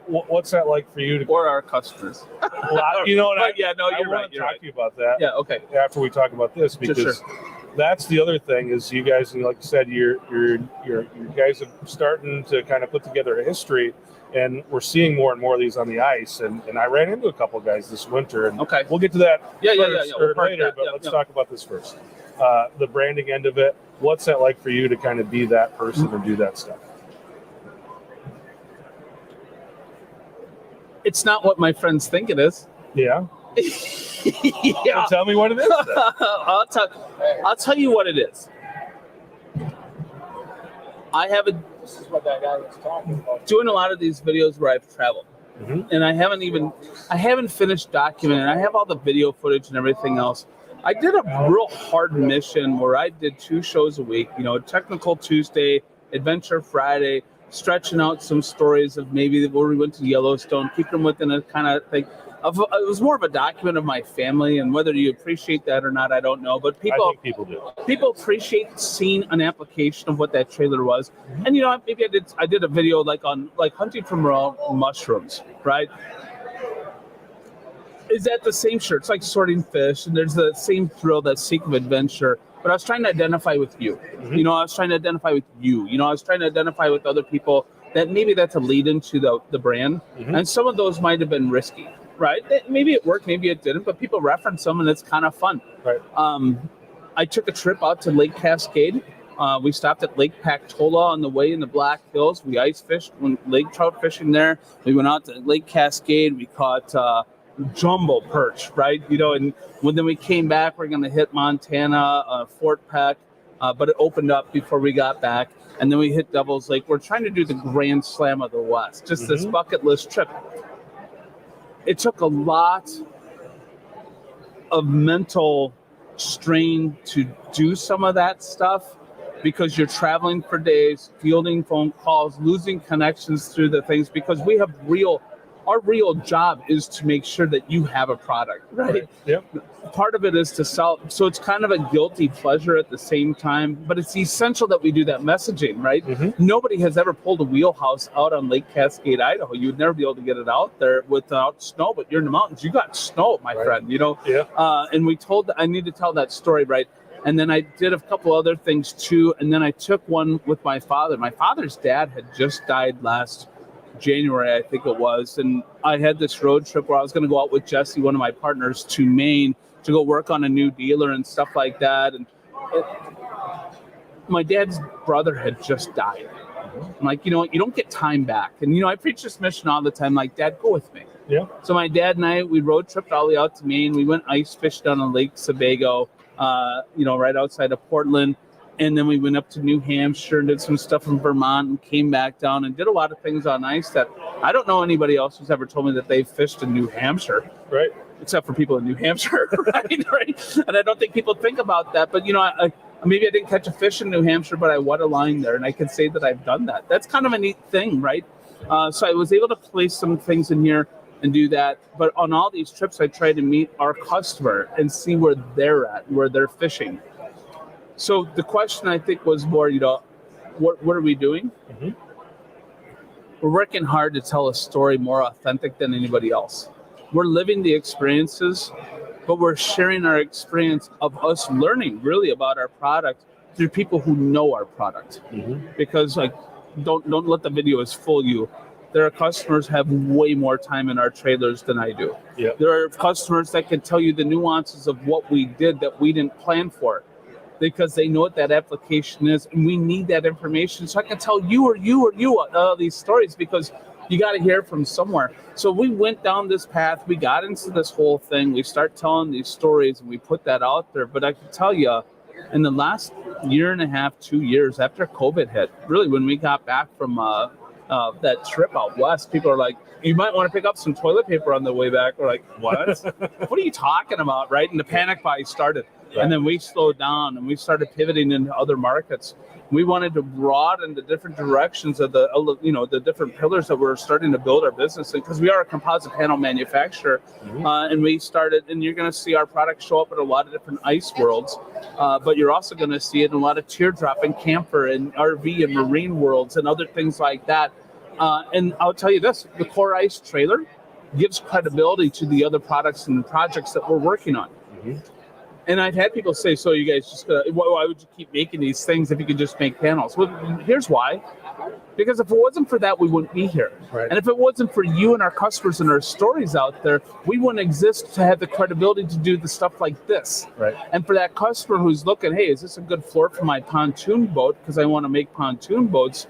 What's that like for you? Or our customers. Well, you know what? You're right. I want to talk to you about that. Yeah. Okay. After we talk about this, because that's the other thing is you guys, like you said, you guys are starting to kind of put together a history, and we're seeing more and more of these on the ice. And I ran into a couple of guys this winter, and we'll get to that later. But let's talk about this first. The branding end of it. What's that like for you to kind of be that person and do that stuff? It's not what my friends think it is. Yeah. Yeah. So tell me what it is. I'll tell you what it is. This is what that guy was talking about. Doing a lot of these videos where I've traveled. And I haven't finished documenting. I have all the video footage and everything else. I did a real hard mission where I did 2 shows a week, Technical Tuesday, Adventure Friday, stretching out some stories of maybe where we went to Yellowstone, keep them within a kind of thing. It was more of a document of my family, and whether you appreciate that or not, I don't know. But I think people do. People appreciate seeing an application of what that trailer was. And maybe I did a video like hunting for mushrooms, right? Is that the same shirt? It's like sorting fish, and there's the same thrill, that seek of adventure. But I was trying to identify with you. I was trying to identify with you. I was trying to identify with other people that maybe that's a lead into the brand. And some of those might have been risky, right? Maybe it worked, maybe it didn't, but people reference them, and it's kind of fun. Right. I took a trip out to Lake Cascade. We stopped at Lake Pactola on the way in the Black Hills. We ice fished, went lake trout fishing there. We went out to Lake Cascade. We caught jumbo perch, right? And then we came back, we're going to hit Montana, Fort Peck, but it opened up before we got back. And then we hit Devil's Lake. We're trying to do the Grand Slam of the West, just this bucket list trip. It took a lot of mental strain to do some of that stuff because you're traveling for days, fielding phone calls, losing connections through the things, because we have our real job is to make sure that you have a product, right? Yep. Part of it is to sell. So it's kind of a guilty pleasure at the same time, but it's essential that we do that messaging, right? Nobody has ever pulled a wheelhouse out on Lake Cascade, Idaho. You would never be able to get it out there without snow, but you're in the mountains. You got snow, my friend, Yeah. And I need to tell that story, right? And then I did a couple other things too. And then I took one with my father. My father's dad had just died last January, I think it was, and I had this road trip where I was going to go out with Jesse, one of my partners, to Maine to go work on a new dealer and stuff like that. And my dad's brother had just died. I'm like, you don't get time back. And I preach this mission all the time, like, Dad, go with me. Yeah. So my dad and I, we road tripped all the way out to Maine. We went ice fished down on Lake Sebago, right outside of Portland. And then we went up to New Hampshire and did some stuff in Vermont and came back down and did a lot of things on ice that I don't know anybody else who's ever told me that they've fished in New Hampshire. Right. Except for people in New Hampshire, right? And I don't think people think about that. But, maybe I didn't catch a fish in New Hampshire, but I wet a line there. And I can say that I've done that. That's kind of a neat thing, right? So I was able to place some things in here and do that. But on all these trips, I try to meet our customer and see where they're at, where they're fishing. So the question, I think, was more, what are we doing? We're working hard to tell a story more authentic than anybody else. We're living the experiences, but we're sharing our experience of us learning really about our product through people who know our product. Because don't let the videos fool you. There are customers have way more time in our trailers than I do. Yep. There are customers that can tell you the nuances of what we did that we didn't plan for, because they know what that application is, and we need that information. So I can tell you all these stories, because you got to hear from somewhere. So we went down this path. We got into this whole thing. We start telling these stories, and we put that out there. But I can tell you, in the last year and a half, 2 years after COVID hit, really when we got back from that trip out west, people are like, you might want to pick up some toilet paper on the way back. We're like, what? What are you talking about, right? And the panic buy started. And then we slowed down and we started pivoting into other markets. We wanted to broaden the different directions of the different pillars that we're starting to build our business in, because we are a composite panel manufacturer. And we started, and you're going to see our products show up in a lot of different ice worlds, but you're also going to see it in a lot of teardrop and camper and RV and marine worlds and other things like that. And I'll tell you this, the Core Ice trailer gives credibility to the other products and projects that we're working on. And I've had people say, so you guys just, why would you keep making these things if you could just make panels? Well, here's why. Because if it wasn't for that, we wouldn't be here. Right. And if it wasn't for you and our customers and our stories out there, we wouldn't exist to have the credibility to do the stuff like this. Right. And for that customer who's looking, hey, is this a good floor for my pontoon boat? Because I want to make pontoon boats.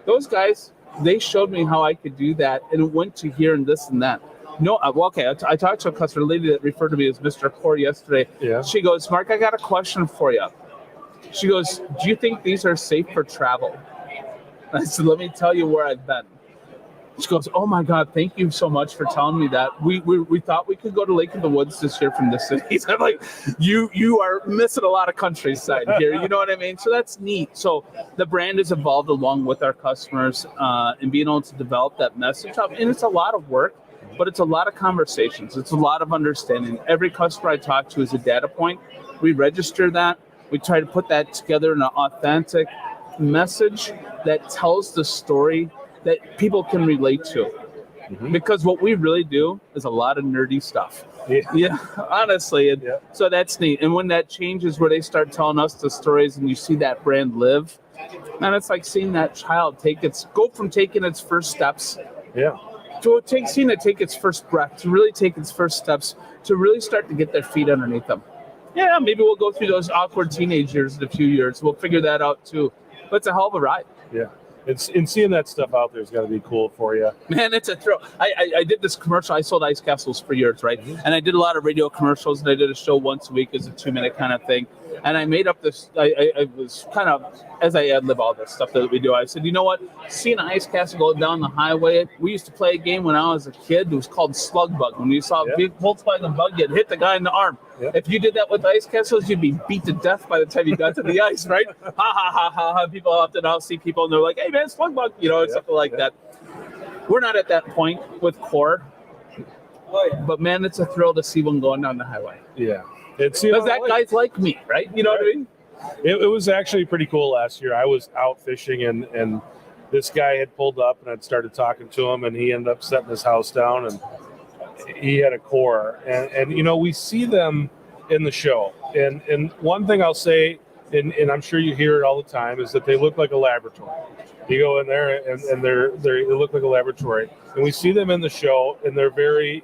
Those guys, they showed me how I could do that, and it went to here and this and that. No, okay. I talked to a customer, lady that referred to me as Mr. Core yesterday. Yeah. She goes, Mark, I got a question for you. She goes, do you think these are safe for travel? I said, let me tell you where I've been. She goes, oh my God, thank you so much for telling me that. We thought we could go to Lake of the Woods this year from the cities. I'm like, you are missing a lot of countryside here. You know what I mean? So that's neat. So the brand has evolved along with our customers and being able to develop that message. And it's a lot of work, but it's a lot of conversations. It's a lot of understanding. Every customer I talk to is a data point. We register that. We try to put that together in an authentic message that tells the story that people can relate to. Because what we really do is a lot of nerdy stuff. Yeah, honestly. And so that's neat. And when that changes, where they start telling us the stories and you see that brand live, man, it's like seeing that child go from taking its first steps to seeing it take its first breath, to really take its first steps, to really start to get their feet underneath them. Yeah, maybe we'll go through those awkward teenage years in a few years. We'll figure that out too. But it's a hell of a ride. Yeah. And seeing that stuff out there has got to be cool for you. Man, it's a thrill. I did this commercial. I sold ice castles for years, right? And I did a lot of radio commercials, and I did a show once a week as a 2-minute kind of thing. And I made up this, I was kind of, as I ad-lib all this stuff that we do, I said, you know what? Seeing an ice castle go down the highway, we used to play a game when I was a kid. It was called Slug Bug. When you saw a big Volkswagen bug, you'd hit the guy in the arm. If you did that with ice castles, you'd be beat to death by the time you got to the ice, right? Ha, ha, ha, ha, ha. People often, I'll see people, and they're like, hey, man, Slug Bug, something like that. We're not at that point with Core. But, man, it's a thrill to see one going down the highway. Yeah. Because that guy's like me, right? You know what I mean? It was actually pretty cool last year. I was out fishing, and this guy had pulled up, and I'd started talking to him, and he ended up setting his house down, and he had a Core. And we see them in the show. And one thing I'll say, and I'm sure you hear it all the time, is that they look like a laboratory. You go in there, and they look like a laboratory. And we see them in the show, and they're very,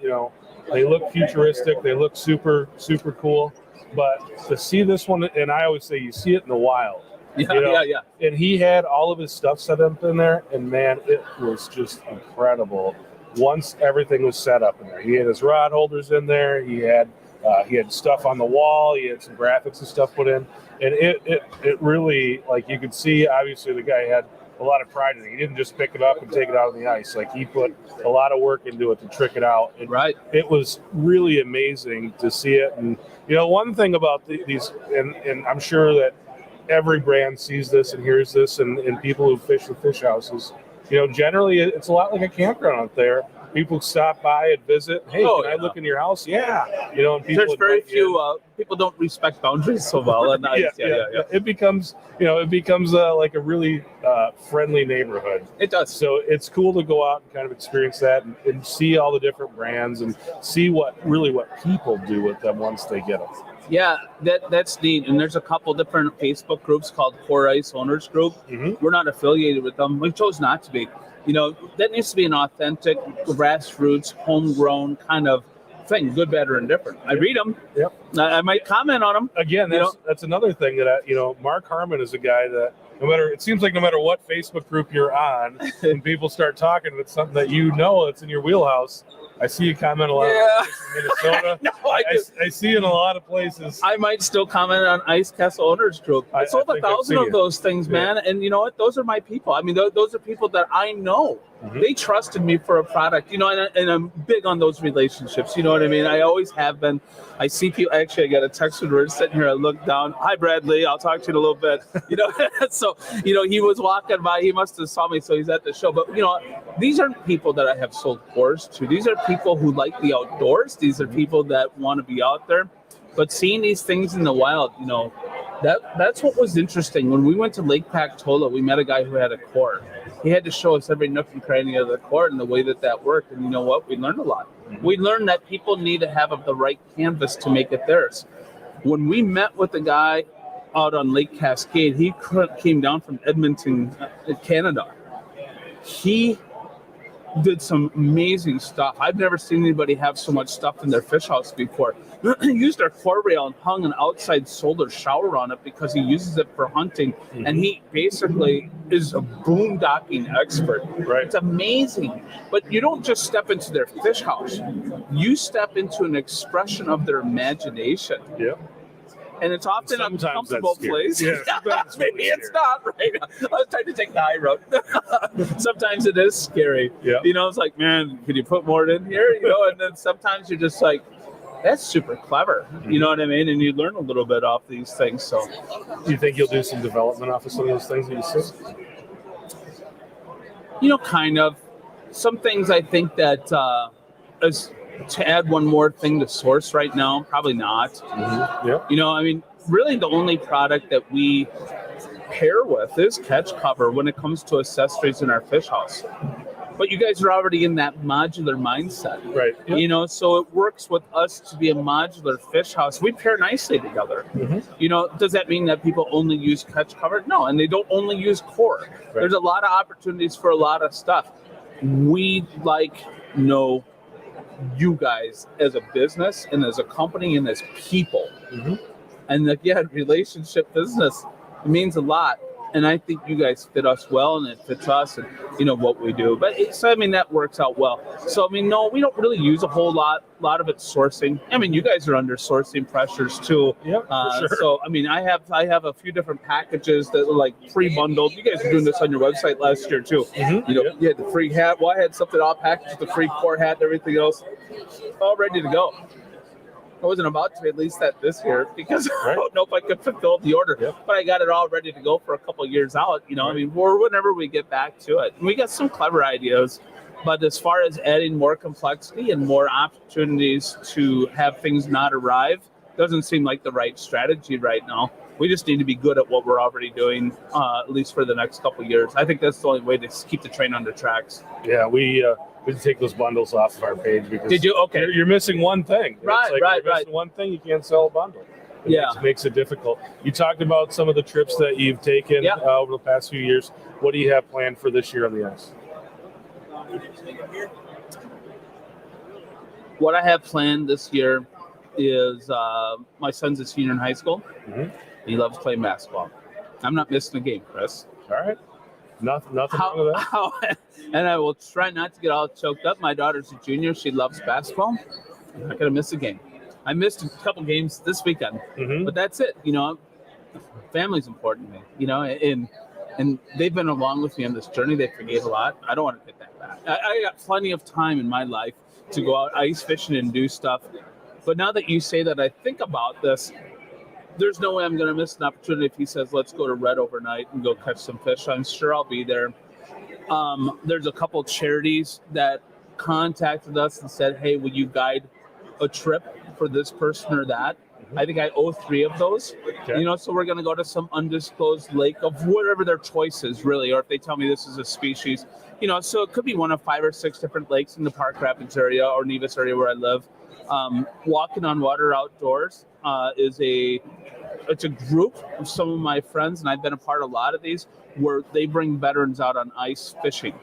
they look futuristic. They look super, super cool. But to see this one, and I always say you see it in the wild. Yeah. And he had all of his stuff set up in there, and man, it was just incredible. Once everything was set up in there, he had his rod holders in there. He had stuff on the wall. He had some graphics and stuff put in, and it really, like, you could see. Obviously, the guy had a lot of pride in it. He didn't just pick it up and take it out on the ice. Like, he put a lot of work into it to trick it out. And it was really amazing to see it. And one thing about these, and I'm sure that every brand sees this and hears this, and people who fish the fish houses, generally it's a lot like a campground out there. People stop by and visit. Hey, can I look in your house? Yeah. And people, there's very few people don't respect boundaries so well. And It becomes like a really friendly neighborhood. It does. So it's cool to go out and kind of experience that and see all the different brands and see what people do with them once they get them. Yeah, that's neat. And there's a couple different Facebook groups called Core Ice Owners Group. We're not affiliated with them. We chose not to be. That needs to be an authentic, grassroots, homegrown kind of thing, good, better, and different. I read them. Yep. I might comment on them. Again, that's another thing that, Mark Harmon is a guy that it seems like no matter what Facebook group you're on, when people start talking, if it's something that it's in your wheelhouse, I see you comment a lot Yeah. in Minnesota. No, I see in a lot of places. I might still comment on Ice Castle Owners Group. I sold I think I've 1,000 seen of it. those things, man. And you know what? Those are my people. I mean, those are people that I know. They trusted me for a product, you know, and I'm big on those relationships. You know what I mean? I always have been. I see people. Actually, I got a text when we're sitting here. I look down. Hi, Bradley. I'll talk to you in a little bit. You know, so you know he was walking by. He must have saw me, so he's at the show. But you know, these aren't people that I have sold cores to. These are people who like the outdoors. These are people that want to be out there. But seeing these things in the wild, you know, that's what was interesting. When we went to Lake Pactola, we met a guy who had a core. He had to show us every nook and cranny of the core and the way that worked. And you know what? We learned a lot. We learned that people need to have the right canvas to make it theirs. When we met with the guy out on Lake Cascade, he came down from Edmonton, Canada. He did some amazing stuff. I've never seen anybody have so much stuff in their fish house before. He used our core rail and hung an outside solar shower on it because he uses it for hunting. And he basically is a boondocking expert. Right. It's amazing. But you don't just step into their fish house. You step into an expression of their imagination. Yeah. And it's often a Sometimes comfortable that's scary. place. Yeah, sometimes Maybe really it's scary. not, right? I was trying to take the high road. Sometimes it is scary. Yeah. You know, it's like, man, can you put more in here? You know, and then sometimes you're just like, that's super clever. You know what I mean? And you learn a little bit off these things. So, Do you think you'll do some development off of some of those things that you see? you know, kind of. Some things I think that is to add one more thing to source right now, probably not. Yeah. You know, I mean, really the only product that we pair with is catch cover when it comes to accessories in our fish house. But you guys are already in that modular mindset. Right. Yeah. You know, so it works with us to be a modular fish house. We pair nicely together. You know, does that mean that people only use catch cover? No, and they don't only use core. There's a lot of opportunities for a lot of stuff. We know you guys as a business and as a company and as people. And again, relationship business, it means a lot. And I think you guys fit us well, and it fits us, and you know what we do. But so I mean that works out well. So I mean, no, we don't really use a whole lot. A lot of it's sourcing. I mean, you guys are under sourcing pressures too. Yeah, for sure. So I mean, I have a few different packages that are like pre-bundled. You guys were doing this on your website last year too. You know, you had the free hat. Well, I had something all packaged, the free core hat, and everything else, all ready to go. I wasn't about to release that this year because I don't know if I could fulfill the order. But I got it all ready to go for a couple of years out. You know, I mean, or whenever we get back to it. And we got some clever ideas. But as far as adding more complexity and more opportunities to have things not arrive, doesn't seem like the right strategy right now. We just need to be good at what we're already doing, at least for the next couple of years. I think that's the only way to keep the train on the tracks. Yeah, we take those bundles off of our page because Did you? Okay. you're missing one thing. Right, It's right, you're missing one thing, you can't sell a bundle. It makes it difficult. You talked about some of the trips that you've taken over the past few years. What do you have planned for this year on the ice? What I have planned this year is my son's a senior in high school. He loves playing basketball. I'm not missing a game, Chris. All right. Nothing wrong with that. And I will try not to get all choked up. My daughter's a junior. She loves basketball. I'm not going to miss a game. I missed a couple games this weekend, but that's it. You know, family's important to me, you know, and they've been along with me on this journey. They forgave a lot. I don't want to take that back. I got plenty of time in my life to go out ice fishing and do stuff. But now that you say that, I think about this, there's no way I'm going to miss an opportunity if he says, let's go to Red overnight and go catch some fish. I'm sure I'll be there. There's a couple charities that contacted us and said, hey, will you guide a trip for this person or that? I think I owe 3 of those. You know, so we're going to go to some undisclosed lake of whatever their choice is, really, or if they tell me this is a species. You know, so it could be one of 5 or 6 different lakes in the Park Rapids area or Nevis area where I live. Walking on Water Outdoors it's a group of some of my friends, and I've been a part of a lot of these, where they bring veterans out on ice fishing.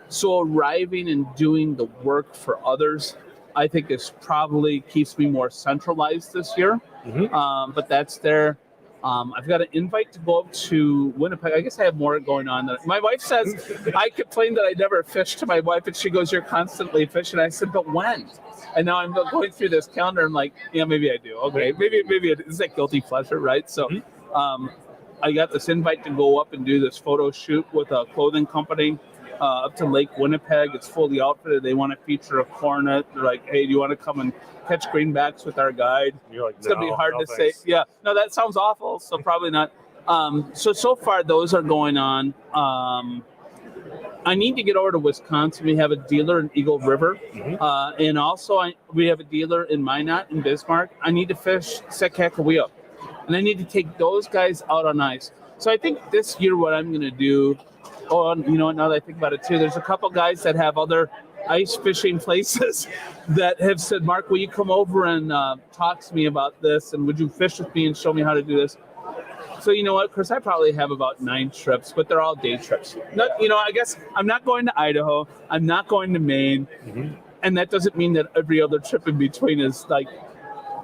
So arriving and doing the work for others, I think is probably keeps me more centralized this year. But that's there. I've got an invite to go up to Winnipeg. I guess I have more going on. My wife says, I complain that I never fish to my wife, and she goes, "You're constantly fishing." I said, "But when?" And now I'm going through this calendar. I'm like, yeah, maybe I do. Okay, maybe it's like guilty pleasure, right? So I got this invite to go up and do this photo shoot with a clothing company up to Lake Winnipeg. It's fully outfitted. They want to feature a cornet. They're like, "Hey, do you want to come and catch greenbacks with our guide?" You're like, it's going to be hard to thanks. say. Yeah, no, that sounds awful. So probably not. So far, those are going on. I need to get over to Wisconsin. We have a dealer in Eagle River. And also we have a dealer in Minot in Bismarck. I need to fish Sekakawea. And I need to take those guys out on ice. So I think this year what I'm going to do, now that I think about it too, there's a couple guys that have other ice fishing places that have said, "Mark, will you come over and talk to me about this? And would you fish with me and show me how to do this?" So you know what, Chris, I probably have about 9 trips, but they're all day trips. I guess I'm not going to Idaho. I'm not going to Maine. And that doesn't mean that every other trip in between is like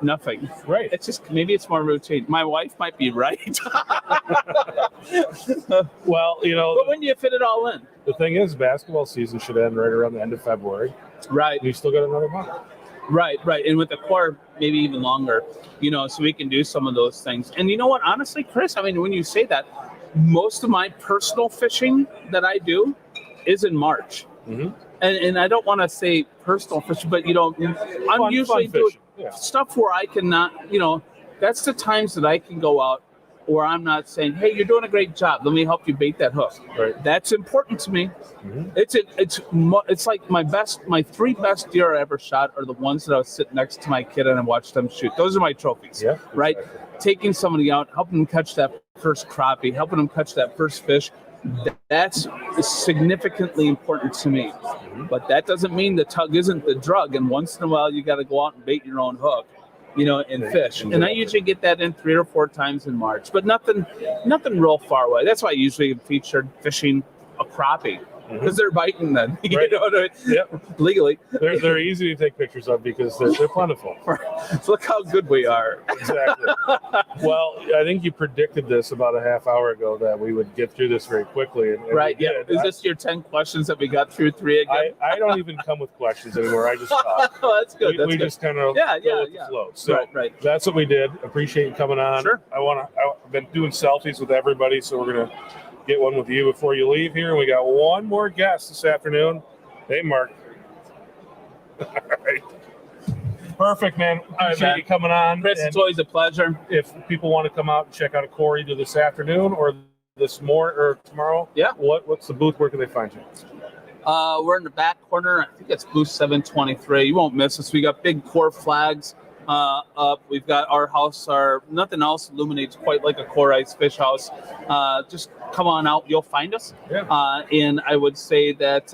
nothing. Right. It's just, maybe it's more routine. My wife might be right. Well, But when do you fit it all in? the thing is, basketball season should end right around the end of February. Right. We've still got another month. Right. And with the core, maybe even longer, so we can do some of those things. And you know what, honestly, Chris, I mean, when you say that, most of my personal fishing that I do is in March. And I don't want to say personal fishing, but, I'm usually doing stuff where I cannot, that's the times that I can go out or I'm not saying, "Hey, you're doing a great job. Let me help you bait that hook." Right. That's important to me. It's like my 3 best deer I ever shot are the ones that I was sitting next to my kid and I watched them shoot. Those are my trophies. Yeah. Right. Exactly. Taking somebody out, helping them catch that first crappie, helping them catch that first fish. That's significantly important to me. But that doesn't mean the tug isn't the drug. And once in a while, you got to go out and bait your own hook, and fish. And I usually get that in 3 or 4 times in March, but nothing real far away. That's why I usually featured fishing a crappie. Because they're biting then, Right. Yep. Legally. They're easy to take pictures of because they're plentiful. So look how good we are. Exactly. Well, I think you predicted this about a half hour ago that we would get through this very quickly. And Right. we Yeah. did. Is this your 10 questions that we got through 3 again? I don't even come with questions anymore. I just talk. Oh, that's good. We just kind of go with the flow. So Right. that's what we did. Appreciate you coming on. Sure. I've been doing selfies with everybody, so we're gonna get one with you before you leave here. And we got one more guest this afternoon. Hey, Mark. All right. Perfect, man. Appreciate you coming on. Chris, And it's always a pleasure. if people want to come out and check out a core either this afternoon or this morning or tomorrow, what's the booth? Where can they find you? We're in the back corner. I think it's booth 723. You won't miss us. We got big core flags up. We've got our house. Nothing else illuminates quite like a core ice fish house. Just come on out. You'll find us. Yeah. And I would say that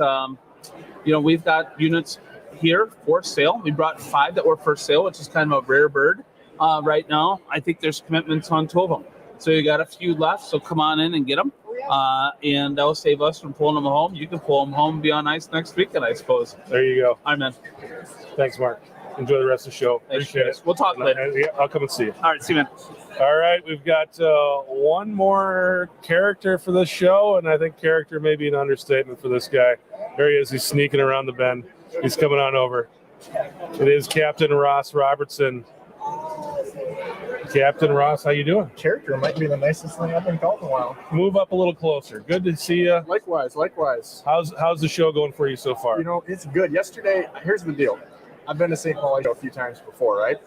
we've got units here for sale. We brought 5 that were for sale, which is kind of a rare bird right now. I think there's commitments on 2 of them. So you got a few left. So come on in and get them. And that'll save us from pulling them home. You can pull them home and be on ice next weekend, I suppose. There you go. All right, man. Thanks, Mark. Enjoy the rest of the show. Thanks, Appreciate Chris. it. We'll talk later. Yeah, I'll come and see you. All right, see you, man. All right, we've got one more character for this show, and I think character may be an understatement for this guy. There he is. He's sneaking around the bend. He's coming on over. It is Captain Ross Robertson. Captain Ross, how you doing? Character might be the nicest thing I've been called in a while. Move up a little closer. Good to see you. Likewise. How's the show going for you so far? It's good. Yesterday, here's the deal. I've been to St. Paul a few times before, right?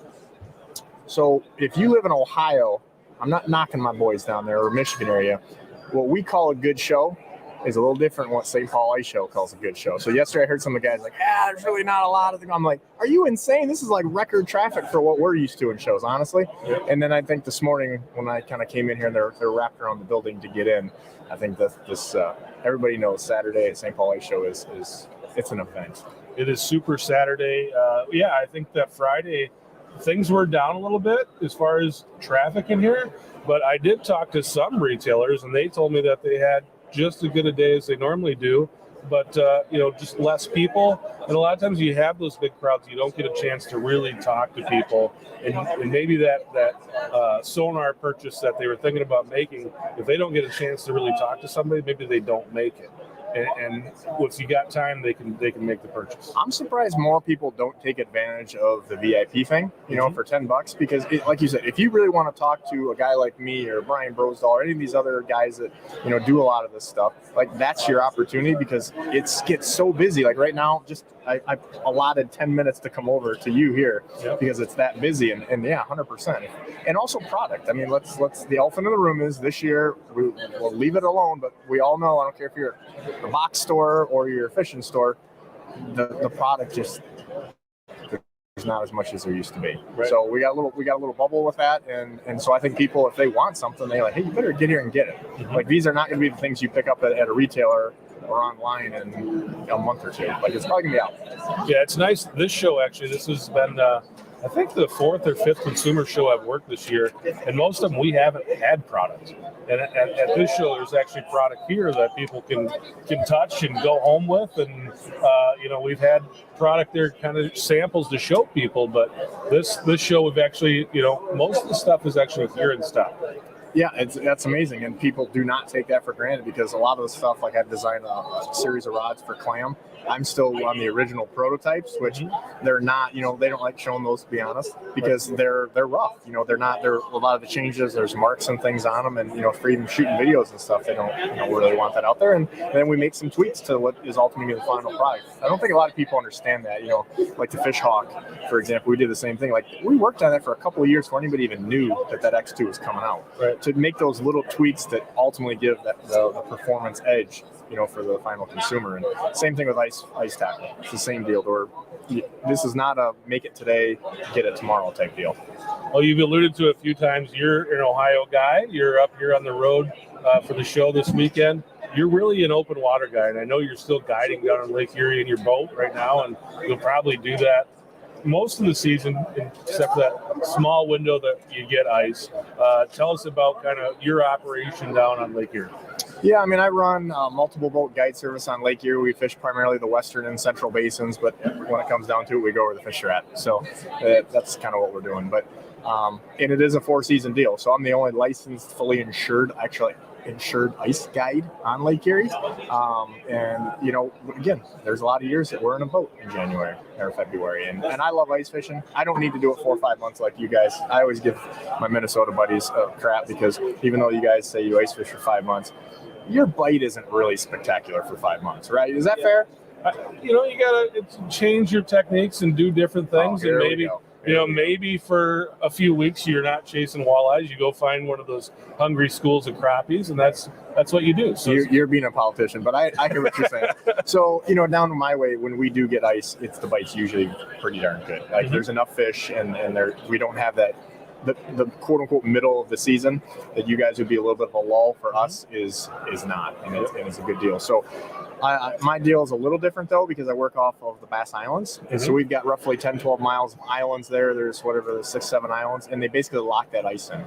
So if you live in Ohio, I'm not knocking my boys down there or Michigan area. What we call a good show is a little different than what St. Paul Ice Show calls a good show. So yesterday I heard some of the guys like, there's really not a lot of them. I'm like, are you insane? This is like record traffic for what we're used to in shows, honestly. Yeah. And then I think this morning when I kind of came in here and they're wrapped around the building to get in, I think that this everybody knows Saturday at St. Paul Ice Show is it's an event. It is Super Saturday. I think that Friday things were down a little bit as far as traffic in here, but I did talk to some retailers and they told me that they had just as good a day as they normally do. but just less people. And a lot of times you have those big crowds, you don't get a chance to really talk to people. And maybe that sonar purchase that they were thinking about making, if they don't get a chance to really talk to somebody, maybe they don't make it. And if you got time, they can make the purchase. I'm surprised more people don't take advantage of the VIP thing, for $10, because like you said, if you really want to talk to a guy like me or Brian Brosdahl or any of these other guys that, do a lot of this stuff, like that's your opportunity, because it gets so busy. Like right now, I allotted 10 minutes to come over to you here because it's that busy, and yeah, 100%. And also product. I mean, let's the elephant in the room is this year, we'll leave it alone, but we all know, I don't care if you're a box store or your fishing store, the product just there's not as much as there used to be. Right. So we got a little bubble with that, and so I think people, if they want something, they're like, hey, you better get here and get it. Mm-hmm. Like these are not going to be the things you pick up at a retailer or online in a month or two. Like it's probably gonna be out. Yeah, it's nice. This show actually, this has been I think the 4th or 5th consumer show I've worked this year, and most of them we haven't had product. And at this show, there's actually product here that people can touch and go home with, and we've had product there, kind of samples to show people. But this show, we've actually, most of the stuff is actually here in stock. Yeah, that's amazing, and people do not take that for granted, because a lot of the stuff, like I've designed a series of rods for clam. I'm still on the original prototypes, which they're not, they don't like showing those, to be honest, because they're rough. They're not. They're a lot of the changes. There's marks and things on them, and for even shooting videos and stuff, they don't really want that out there. And then we make some tweaks to what is ultimately the final product. I don't think a lot of people understand that. Like the Fish Hawk, for example, we did the same thing. Like we worked on that for a couple of years before anybody even knew that X2 was coming out. Right. To make those little tweaks that ultimately give the performance edge, for the final consumer. And same thing with ice tackle. It's the same deal. Or this is not a make it today, get it tomorrow type deal. Well, you've alluded to it a few times. You're an Ohio guy. You're up here on the road for the show this weekend. You're really an open water guy, and I know you're still guiding down on Lake Erie in your boat right now, and you'll probably do that most of the season, except for that small window that you get ice. Tell us about kind of your operation down on Lake Erie. Yeah, I mean, I run multiple boat guide service on Lake Erie. We fish primarily the western and central basins, but when it comes down to it, we go where the fish are at. So that's kind of what we're doing. But and it is a 4-season deal. So I'm the only licensed, fully insured ice guide on Lake Erie. And, again, there's a lot of years that we're in a boat in January or February. And I love ice fishing. I don't need to do it 4 or 5 months like you guys. I always give my Minnesota buddies crap, because even though you guys say you ice fish for 5 months, your bite isn't really spectacular for 5 months, right? Is that fair? You got to change your techniques and do different things. And maybe for a few weeks you're not chasing walleyes. You go find one of those hungry schools of crappies, and that's what you do. So you're being a politician, but I hear what you're saying. So down to my way, when we do get ice, the bite's usually pretty darn good. Like there's enough fish, and we don't have that. The quote unquote middle of the season that you guys would be a little bit of a lull for us is not, and it's a good deal. So my deal is a little different though, because I work off of the Bass Islands, and so we've got roughly 10-12 miles of islands there. There's 6-7 islands, and they basically lock that ice in.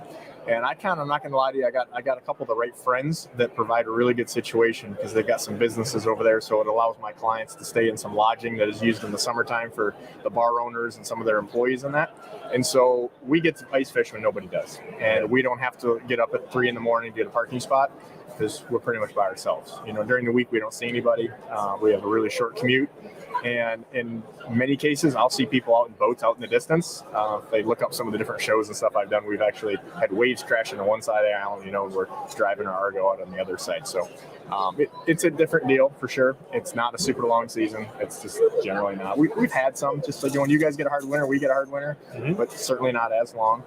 And I'm not gonna lie to you, I got a couple of the right friends that provide a really good situation, because they've got some businesses over there, so it allows my clients to stay in some lodging that is used in the summertime for the bar owners and some of their employees and that. And so we get to ice fish when nobody does, and we don't have to get up at 3 a.m. to get a parking spot, because we're pretty much by ourselves. During the week we don't see anybody. We have a really short commute. And in many cases, I'll see people out in boats out in the distance. If they look up some of the different shows and stuff I've done, we've actually had waves crashing on one side of the island. We're driving our Argo out on the other side. So it's a different deal for sure. It's not a super long season. It's just generally not. We've had some, just like when you guys get a hard winter, we get a hard winter, but certainly not as long.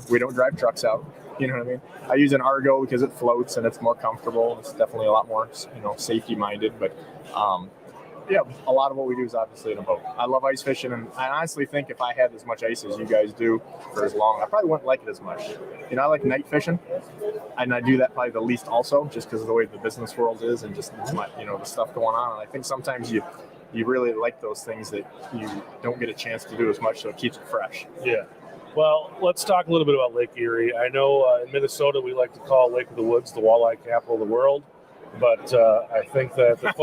We don't drive trucks out. You know what I mean? I use an Argo because it floats and it's more comfortable. It's definitely a lot more, safety minded, but yeah, a lot of what we do is obviously in a boat. I love ice fishing, and I honestly think if I had as much ice as you guys do for as long, I probably wouldn't like it as much. I like night fishing, and I do that probably the least also, just because of the way the business world is and just the stuff going on. And I think sometimes you really like those things that you don't get a chance to do as much, so it keeps it fresh. Yeah. Well, let's talk a little bit about Lake Erie. I know in Minnesota we like to call Lake of the Woods the walleye capital of the world. But I think that the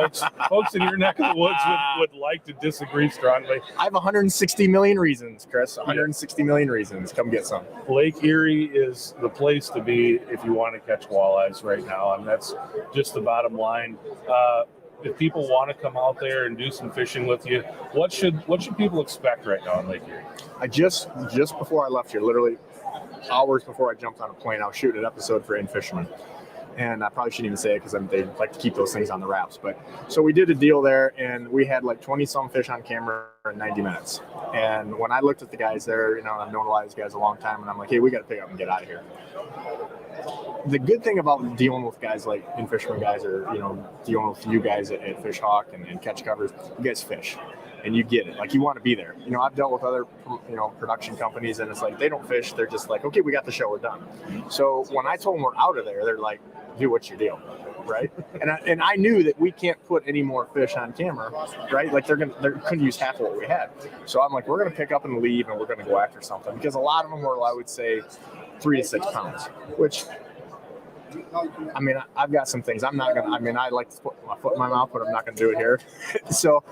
folks in your neck of the woods would like to disagree strongly. I have 160 million reasons, Chris. 160 million reasons. Come get some. Lake Erie is the place to be if you want to catch walleyes right now, and that's just the bottom line. If people want to come out there and do some fishing with you, what should people expect right now in Lake Erie? I just before I left here, literally hours before I jumped on a plane, I was shooting an episode for In Fisherman. And I probably shouldn't even say it because they like to keep those things on the wraps. But so we did a deal there, and we had like 20-some fish on camera in 90 minutes. And when I looked at the guys there, I've known a lot of these guys a long time, and I'm like, hey, we got to pick up and get out of here. The good thing about dealing with guys like In Fisherman guys, or dealing with you guys at Fish Hawk and Catch Covers, you guys fish. And you get it. Like, you want to be there. I've dealt with other, production companies, and it's like, they don't fish. They're just like, okay, we got the show, we're done. So when I told them we're out of there, they're like, dude, what's your deal? Right? And I knew that we can't put any more fish on camera, right? Like, they couldn't use half of what we had. So I'm like, we're going to pick up and leave, and we're going to go after something. Because a lot of them were, I would say, 3 to 6 pounds, which, I've got some things I'm not going to, I like to put my foot in my mouth, but I'm not going to do it here. So,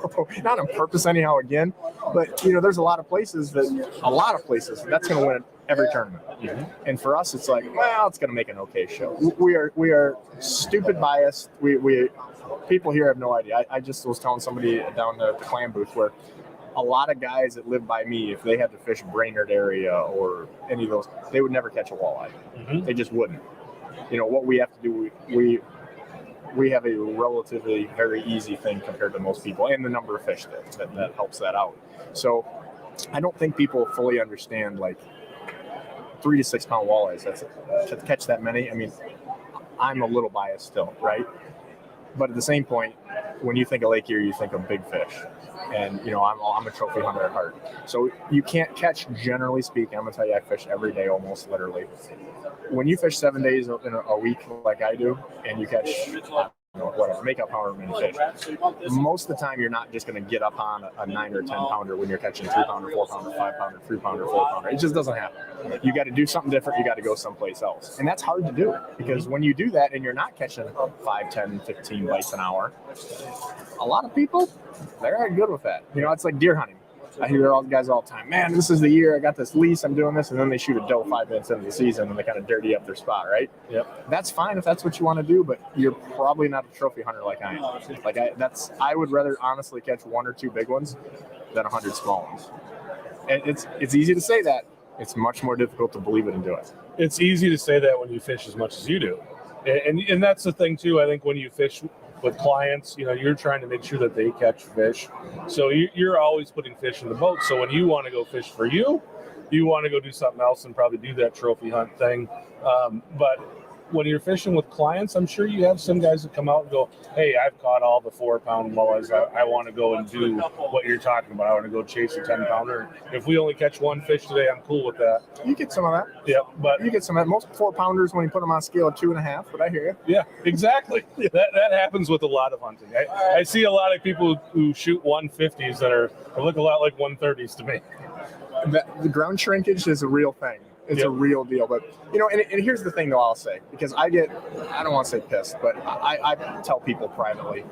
not on purpose anyhow, again, but, there's a lot of places that's going to win every tournament. Mm-hmm. And for us, it's like, well, it's going to make an okay show. We are stupid biased. We people here have no idea. I just was telling somebody down the clam booth where a lot of guys that live by me, if they had to fish Brainerd area or any of those, they would never catch a walleye. Mm-hmm. They just wouldn't. What we have to do, we have a relatively very easy thing compared to most people, and the number of fish that helps that out. So I don't think people fully understand, like, 3 to 6 pound walleyes. That's to catch that many. I'm a little biased still, right? But at the same point, when you think of Lake Erie, you think of big fish. And, I'm a trophy hunter at heart. So you can't catch, generally speaking. I'm going to tell you, I fish every day, almost literally. When you fish 7 days in a week like I do, and you catch, whatever, make up however many fish, most of the time you're not just going to get up on a 9 or 10 pounder when you're catching 3 pounder, 4 pounder, 5 pounder, 3 pounder, 4 pounder. It just doesn't happen. You got to do something different. You got to go someplace else. And that's hard to do, because when you do that and you're not catching 5, 10, 15 bites an hour, a lot of people, they're good with that. It's like deer hunting. I hear all the guys all the time, man, this is the year I got this lease, I'm doing this, and then they shoot a doe 5 minutes into the season and they kind of dirty up their spot, right? Yep. That's fine if that's what you want to do, but you're probably not a trophy hunter like I am. I would rather honestly catch 1 or 2 big ones than 100 small ones. And it's easy to say that. It's much more difficult to believe it and do it. It's easy to say that when you fish as much as you do, and that's the thing too. I think when you fish with clients, you're trying to make sure that they catch fish. So you're always putting fish in the boat. So when you want to go fish for you want to go do something else and probably do that trophy hunt thing. But when you're fishing with clients, I'm sure you have some guys that come out and go, hey, I've caught all the 4 pound walleyes. I want to go and do what you're talking about. I want to go chase a 10 pounder. If we only catch 1 fish today, I'm cool with that. You get some of that. Yeah, but you get some of that. Most 4 pounders, when you put them on a scale of 2.5, but I hear you. Yeah, exactly. That happens with a lot of hunting. I see a lot of people who shoot 150s that look a lot like 130s to me. The ground shrinkage is a real thing. It's a real deal. But, and here's the thing, though, I'll say, because I don't want to say pissed, but I tell people privately,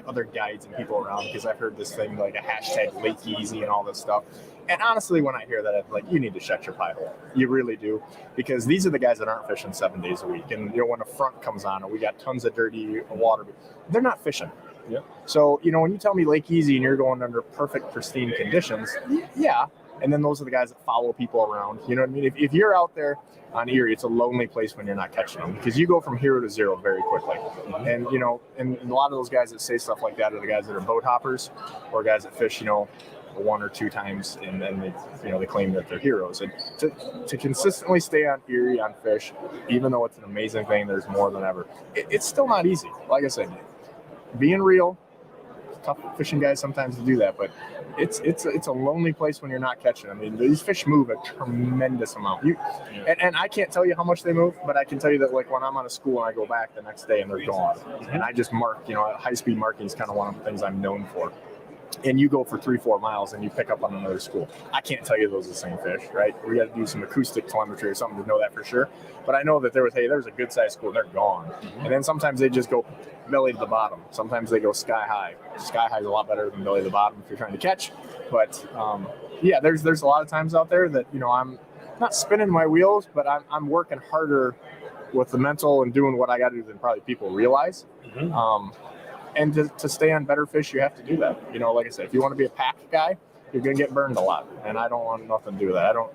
other guides and people around, because I've heard this thing, like a hashtag Lake Easy and all this stuff. And honestly, when I hear that, I'm like, you need to shut your pie hole. You really do. Because these are the guys that aren't fishing 7 days a week. And, when a front comes on and we got tons of dirty water, they're not fishing. Yeah. So, when you tell me Lake Easy and you're going under perfect, pristine conditions, yeah. And then those are the guys that follow people around. You know what I mean? If you're out there on Erie, it's a lonely place when you're not catching them, because you go from hero to zero very quickly. Mm-hmm. And, and a lot of those guys that say stuff like that are the guys that are boat hoppers, or guys that fish, 1 or 2 times, and then they claim that they're heroes. And to consistently stay on Erie on fish, even though it's an amazing thing, there's more than ever. It's still not easy. Like I said, being real, tough fishing guys sometimes to do that, but it's a lonely place when you're not catching. These fish move a tremendous amount. And I can't tell you how much they move, but I can tell you that, like, when I'm on a school and I go back the next day and they're gone, and I just mark. High speed marking is kind of one of the things I'm known for. and you go for 3-4 miles and you pick up on another school. I can't tell you those are the same fish, right? We got to do some acoustic telemetry or something to know that for sure. But I know that there's a good sized school and they're gone. And then sometimes they just go belly to the bottom. Sometimes they go sky high. Sky high is a lot better than belly to the bottom if you're trying to catch. But yeah, there's a lot of times out there that, I'm not spinning my wheels, but I'm working harder with the mental and doing what I got to do than probably people realize. And to stay on better fish, you have to do that. Like I said, if you want to be a pack guy, you're going to get burned a lot. And I don't want nothing to do with that. I don't,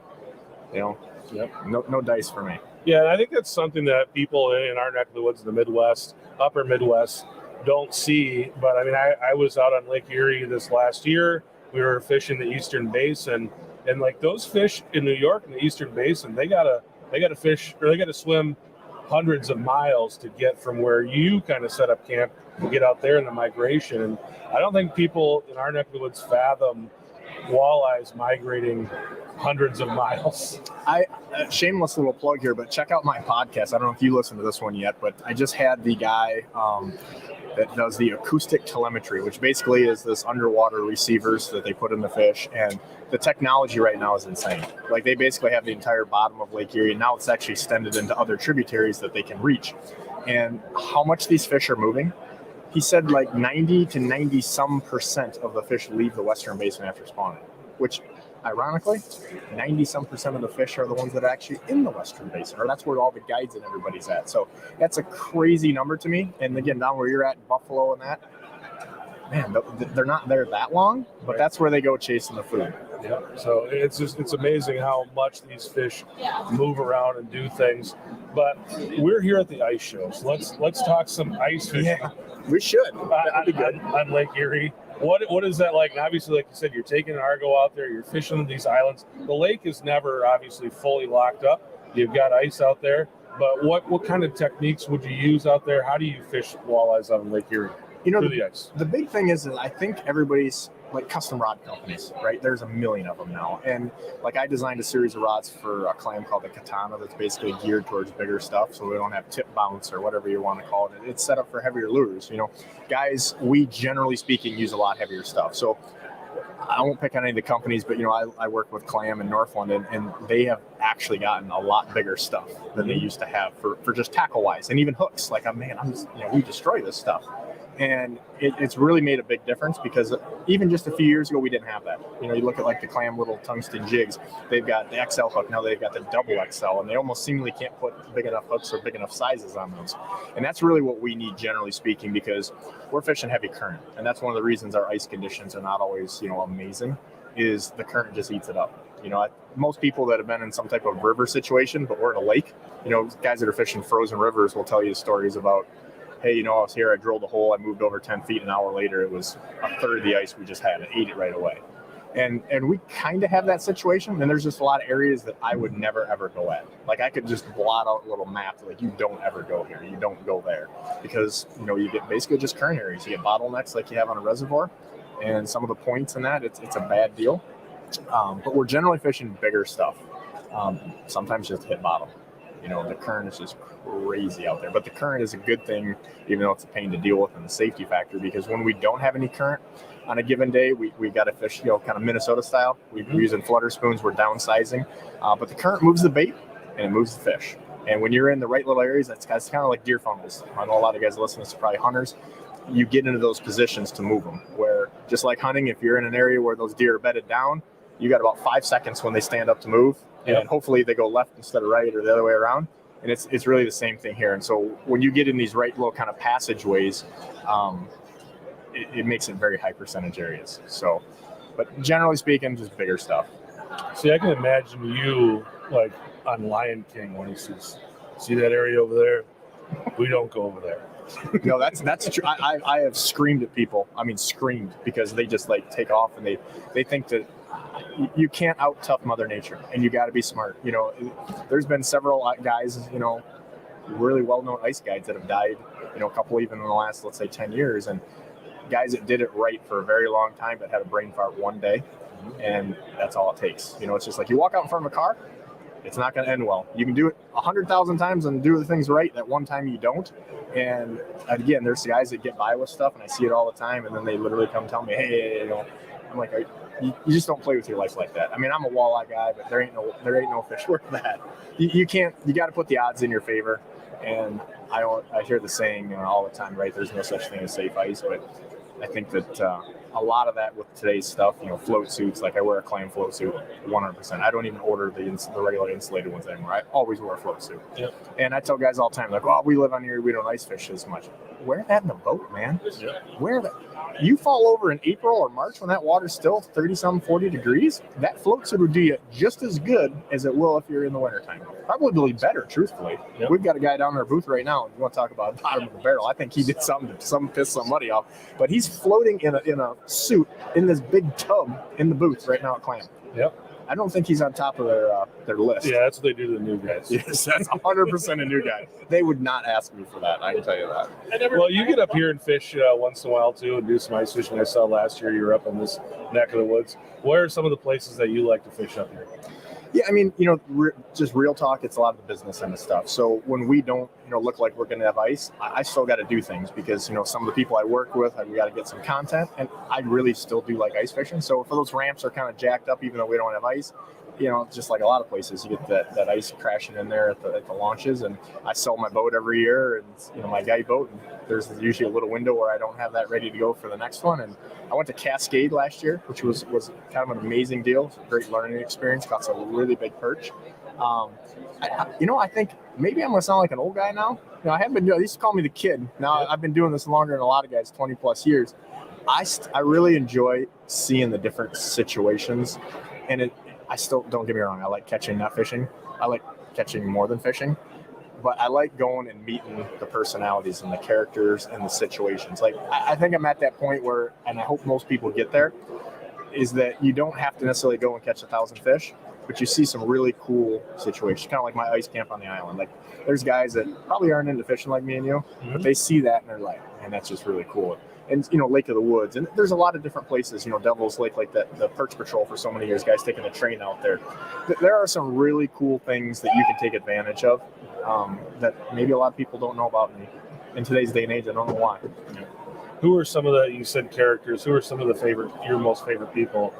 no dice for me. Yeah, and I think that's something that people in our neck of the woods in the Midwest, upper Midwest, don't see. But I mean, I was out on Lake Erie this last year. We were fishing the Eastern Basin, and like those fish in New York in the Eastern Basin, they gotta fish, or they gotta swim hundreds of miles to get from where you kind of set up camp to get out there in the migration. And I don't think people in our neck of the woods fathom walleyes migrating hundreds of miles. Shameless little plug here, but check out my podcast. I don't know if you listened to this one yet, but I just had the guy that does the acoustic telemetry, which basically is this underwater receivers that they put in the fish. And the technology right now is insane. Like they basically have the entire bottom of Lake Erie, and now it's actually extended into other tributaries that they can reach. And how much these fish are moving, he said like 90 to 90 some % of the fish leave the Western Basin after spawning, which ironically, 90 some % of the fish are the ones that are actually in the Western Basin, or that's where all the guides and everybody's at. So that's a crazy number to me. And again, down where you're at in Buffalo and that, man, they're not there that long, but that's where they go chasing the food. Yeah. So it's amazing how much these fish move around and do things. But we're here at the ice show, so let's talk some ice fishing. Yeah, we should. That'd be good. On Lake Erie. What is that like? And obviously, like you said, you're taking an Argo out there, you're fishing these islands. The lake is never obviously fully locked up. You've got ice out there. But what kind of techniques would you use out there? How do you fish walleyes on Lake Erie through the ice? The big thing is I think everybody's like custom rod companies, right? There's a million of them now. And like I designed a series of rods for a clam called the Katana that's basically geared towards bigger stuff. So we don't have tip bounce or whatever you want to call it. It's set up for heavier lures. Guys, we generally speaking use a lot heavier stuff. So I won't pick on any of the companies, but I work with Clam in North London, and they have actually gotten a lot bigger stuff than they used to have for just tackle wise, and even hooks. Like, we destroy this stuff. And it's really made a big difference because even just a few years ago, we didn't have that. You look at like the Clam little tungsten jigs, they've got the XL hook. Now they've got the double XL, and they almost seemingly can't put big enough hooks or big enough sizes on those. And that's really what we need, generally speaking, because we're fishing heavy current. And that's one of the reasons our ice conditions are not always, amazing, is the current just eats it up. Most people that have been in some type of river situation, but we're in a lake, guys that are fishing frozen rivers will tell you stories about, hey, I was here, I drilled a hole, I moved over 10 feet, an hour later, it was a third of the ice we just had. It ate it right away. And we kind of have that situation, and there's just a lot of areas that I would never, ever go at. Like, I could just blot out a little map, like, you don't ever go here, you don't go there. Because, you get basically just current areas. You get bottlenecks like you have on a reservoir, and some of the points in that, it's a bad deal. But we're generally fishing bigger stuff. Sometimes just hit bottom. The current is just crazy out there. But the current is a good thing, even though it's a pain to deal with, and the safety factor, because when we don't have any current on a given day, we got to fish, kind of Minnesota style. We're using flutter spoons, we're downsizing. But the current moves the bait, and it moves the fish. And when you're in the right little areas, that's kind of like deer funnels. I know a lot of guys listening to this are probably hunters. You get into those positions to move them, where just like hunting, if you're in an area where those deer are bedded down, you got about 5 seconds when they stand up to move. And hopefully they go left instead of right, or the other way around. And it's really the same thing here. And so when you get in these right little kind of passageways, it makes it very high percentage areas. So, but generally speaking, just bigger stuff. See, I can imagine you like on Lion King when he says, see that area over there? We don't go over there. No, that's true. I have screamed at people. Screamed, because they just like take off, and they think that you can't out tough Mother Nature, and you got to be smart. There's been several guys, really well-known ice guides that have died, a couple even in the last, let's say, 10 years, and guys that did it right for a very long time but had a brain fart one day, and that's all it takes. It's just like you walk out in front of a car, It's not going to end well. You can do it 100,000 times and do the things right. That one time you don't. And again, there's guys that get by with stuff, and I see it all the time. And then they literally come tell me, hey, you know, I'm like, you just don't play with your life like that. I mean, I'm a walleye guy, but there ain't no fish worth that. You got to put the odds in your favor. And I hear the saying, you know, all the time, right? There's no such thing as safe ice, but I think that a lot of that with today's stuff, you know, float suits, like I wear a clam float suit 100%. I don't even order the regular insulated ones anymore. I always wear a float suit. Yep. And I tell guys all the time, like, oh, we live on here, we don't ice fish as much. Wear that in the boat, man. Yep. Wear that. You fall over in April or March when that water's still 30-some, 40 degrees, that float suit will do you just as good as it will if you're in the wintertime. Probably better, truthfully. Yep. We've got a guy down in our booth right now. You want to talk about bottom of the barrel. I think he did something to piss somebody off. But he's floating in a suit in this big tub in the booth right now at Clam. Yep. I don't think he's on top of their list. Yeah, that's what they do to the new guys. Yes, that's 100% a new guy. They would not ask me for that. I can tell you that. Well, you get up here and fish once in a while too, and do some ice fishing. I saw last year you were up in this neck of the woods. Where are some of the places that you like to fish up here? Yeah, I mean, you know, just real talk, it's a lot of the business and the stuff. So when we don't, you know, look like we're going to have ice, I still got to do things because, you know, some of the people I work with, we got to get some content, and I really still do like ice fishing. So if those ramps are kind of jacked up, even though we don't have ice, you know, just like a lot of places, you get that ice crashing in there at the launches. And I sell my boat every year, and, you know, my guide boat, and there's usually a little window where I don't have that ready to go for the next one. And I went to Cascade last year, which was kind of an amazing deal. It was a great learning experience. Got some really big perch. I think maybe I'm going to sound like an old guy now. You know, I haven't been doing, they used to call me the kid. Now I've been doing this longer than a lot of guys, 20 plus years. I really enjoy seeing the different situations, and I still, don't get me wrong, I like catching, not fishing. I like catching more than fishing, but I like going and meeting the personalities and the characters and the situations. Like, I think I'm at that point where, and I hope most people get there, is that you don't have to necessarily go and catch 1,000 fish, but you see some really cool situations, kind of like my ice camp on the island. Like, there's guys that probably aren't into fishing like me and you, but they see that and they're like, man, that's just really cool. And, you know, Lake of the Woods, and there's a lot of different places, you know, Devil's Lake, like that, the Perch Patrol for so many years, guys taking a train out there. There are some really cool things that you can take advantage of that maybe a lot of people don't know about in today's day and age. I don't know why. Who are some of the, you said characters, who are some of your most favorite people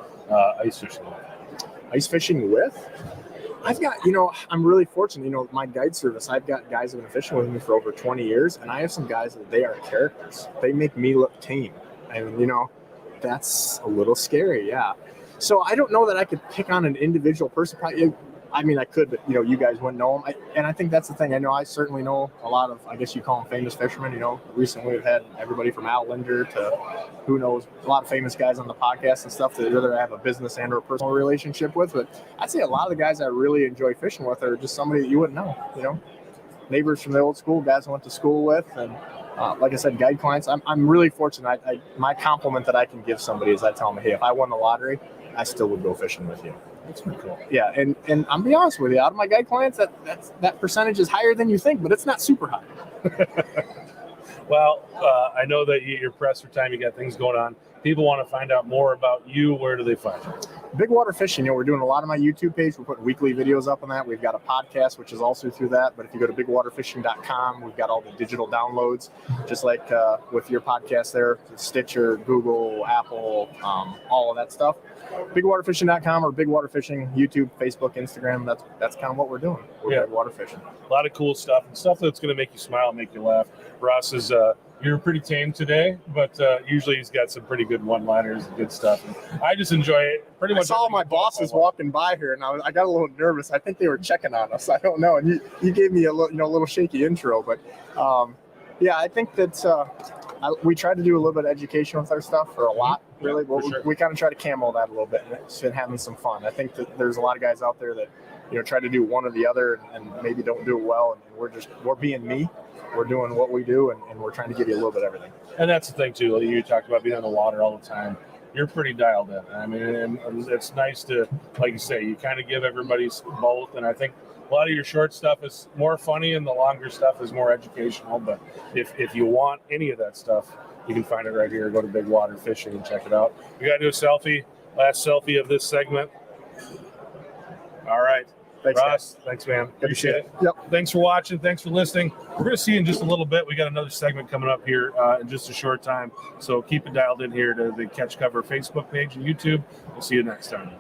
ice fishing with? Ice fishing with? I've got, you know, I'm really fortunate, you know, my guide service, I've got guys that have been fishing with me for over 20 years, and I have some guys that they are characters. They make me look tame. And, you know, that's a little scary, yeah. So I don't know that I could pick on an individual person. Probably, I mean, I could, but, you know, you guys wouldn't know them. And I think that's the thing. I know I certainly know a lot of, I guess you call them famous fishermen. You know, recently we've had everybody from Al Linder to who knows, a lot of famous guys on the podcast and stuff that either have a business and or a personal relationship with. But I'd say a lot of the guys I really enjoy fishing with are just somebody that you wouldn't know, you know, neighbors from the old school, guys I went to school with. And like I said, guide clients, I'm really fortunate. My compliment that I can give somebody is I tell them, hey, if I won the lottery, I still would go fishing with you. That's pretty cool. Yeah, and I'm be honest with you, out of my guide clients, that percentage is higher than you think, but it's not super high. Well, I know that you're pressed for time. You got things going on. People want to find out more about you. Where do they find you? Big water fishing. You know, we're doing a lot of my YouTube page. We're putting weekly videos up on that. We've got a podcast, which is also through that. But if you go to bigwaterfishing.com, we've got all the digital downloads, just like with your podcast there, Stitcher, Google, Apple, all of that stuff. Bigwaterfishing.com or Big Water Fishing, YouTube, Facebook, Instagram. That's kind of what we're doing. We're big water fishing. A lot of cool stuff and stuff that's going to make you smile, make you laugh. Ross is you're pretty tame today, but usually he's got some pretty good one-liners and good stuff. And I just enjoy it. Pretty much. I saw my bosses walking by here, and I got a little nervous. I think they were checking on us. I don't know. And you gave me a little shaky intro, but yeah, I think that we tried to do a little bit of education with our stuff for a lot. Really, but sure. we kind of try to camo that a little bit, and it's been having some fun. I think that there's a lot of guys out there that try to do one or the other, and maybe don't do it well. And we're being me. We're doing what we do, and we're trying to give you a little bit of everything. And that's the thing too. You talked about being on the water all the time. You're pretty dialed in. I mean, and it's nice to, like you say, you kind of give everybody both. And I think a lot of your short stuff is more funny, and the longer stuff is more educational. But if you want any of that stuff, you can find it right here. Go to Big Water Fishing and check it out. We got to do a selfie. Last selfie of this segment. All right. Thanks, Ross, thanks, man. Appreciate it. Yep. Thanks for watching. Thanks for listening. We're going to see you in just a little bit. We got another segment coming up here in just a short time. So keep it dialed in here to the Catch Cover Facebook page and YouTube. We'll see you next time.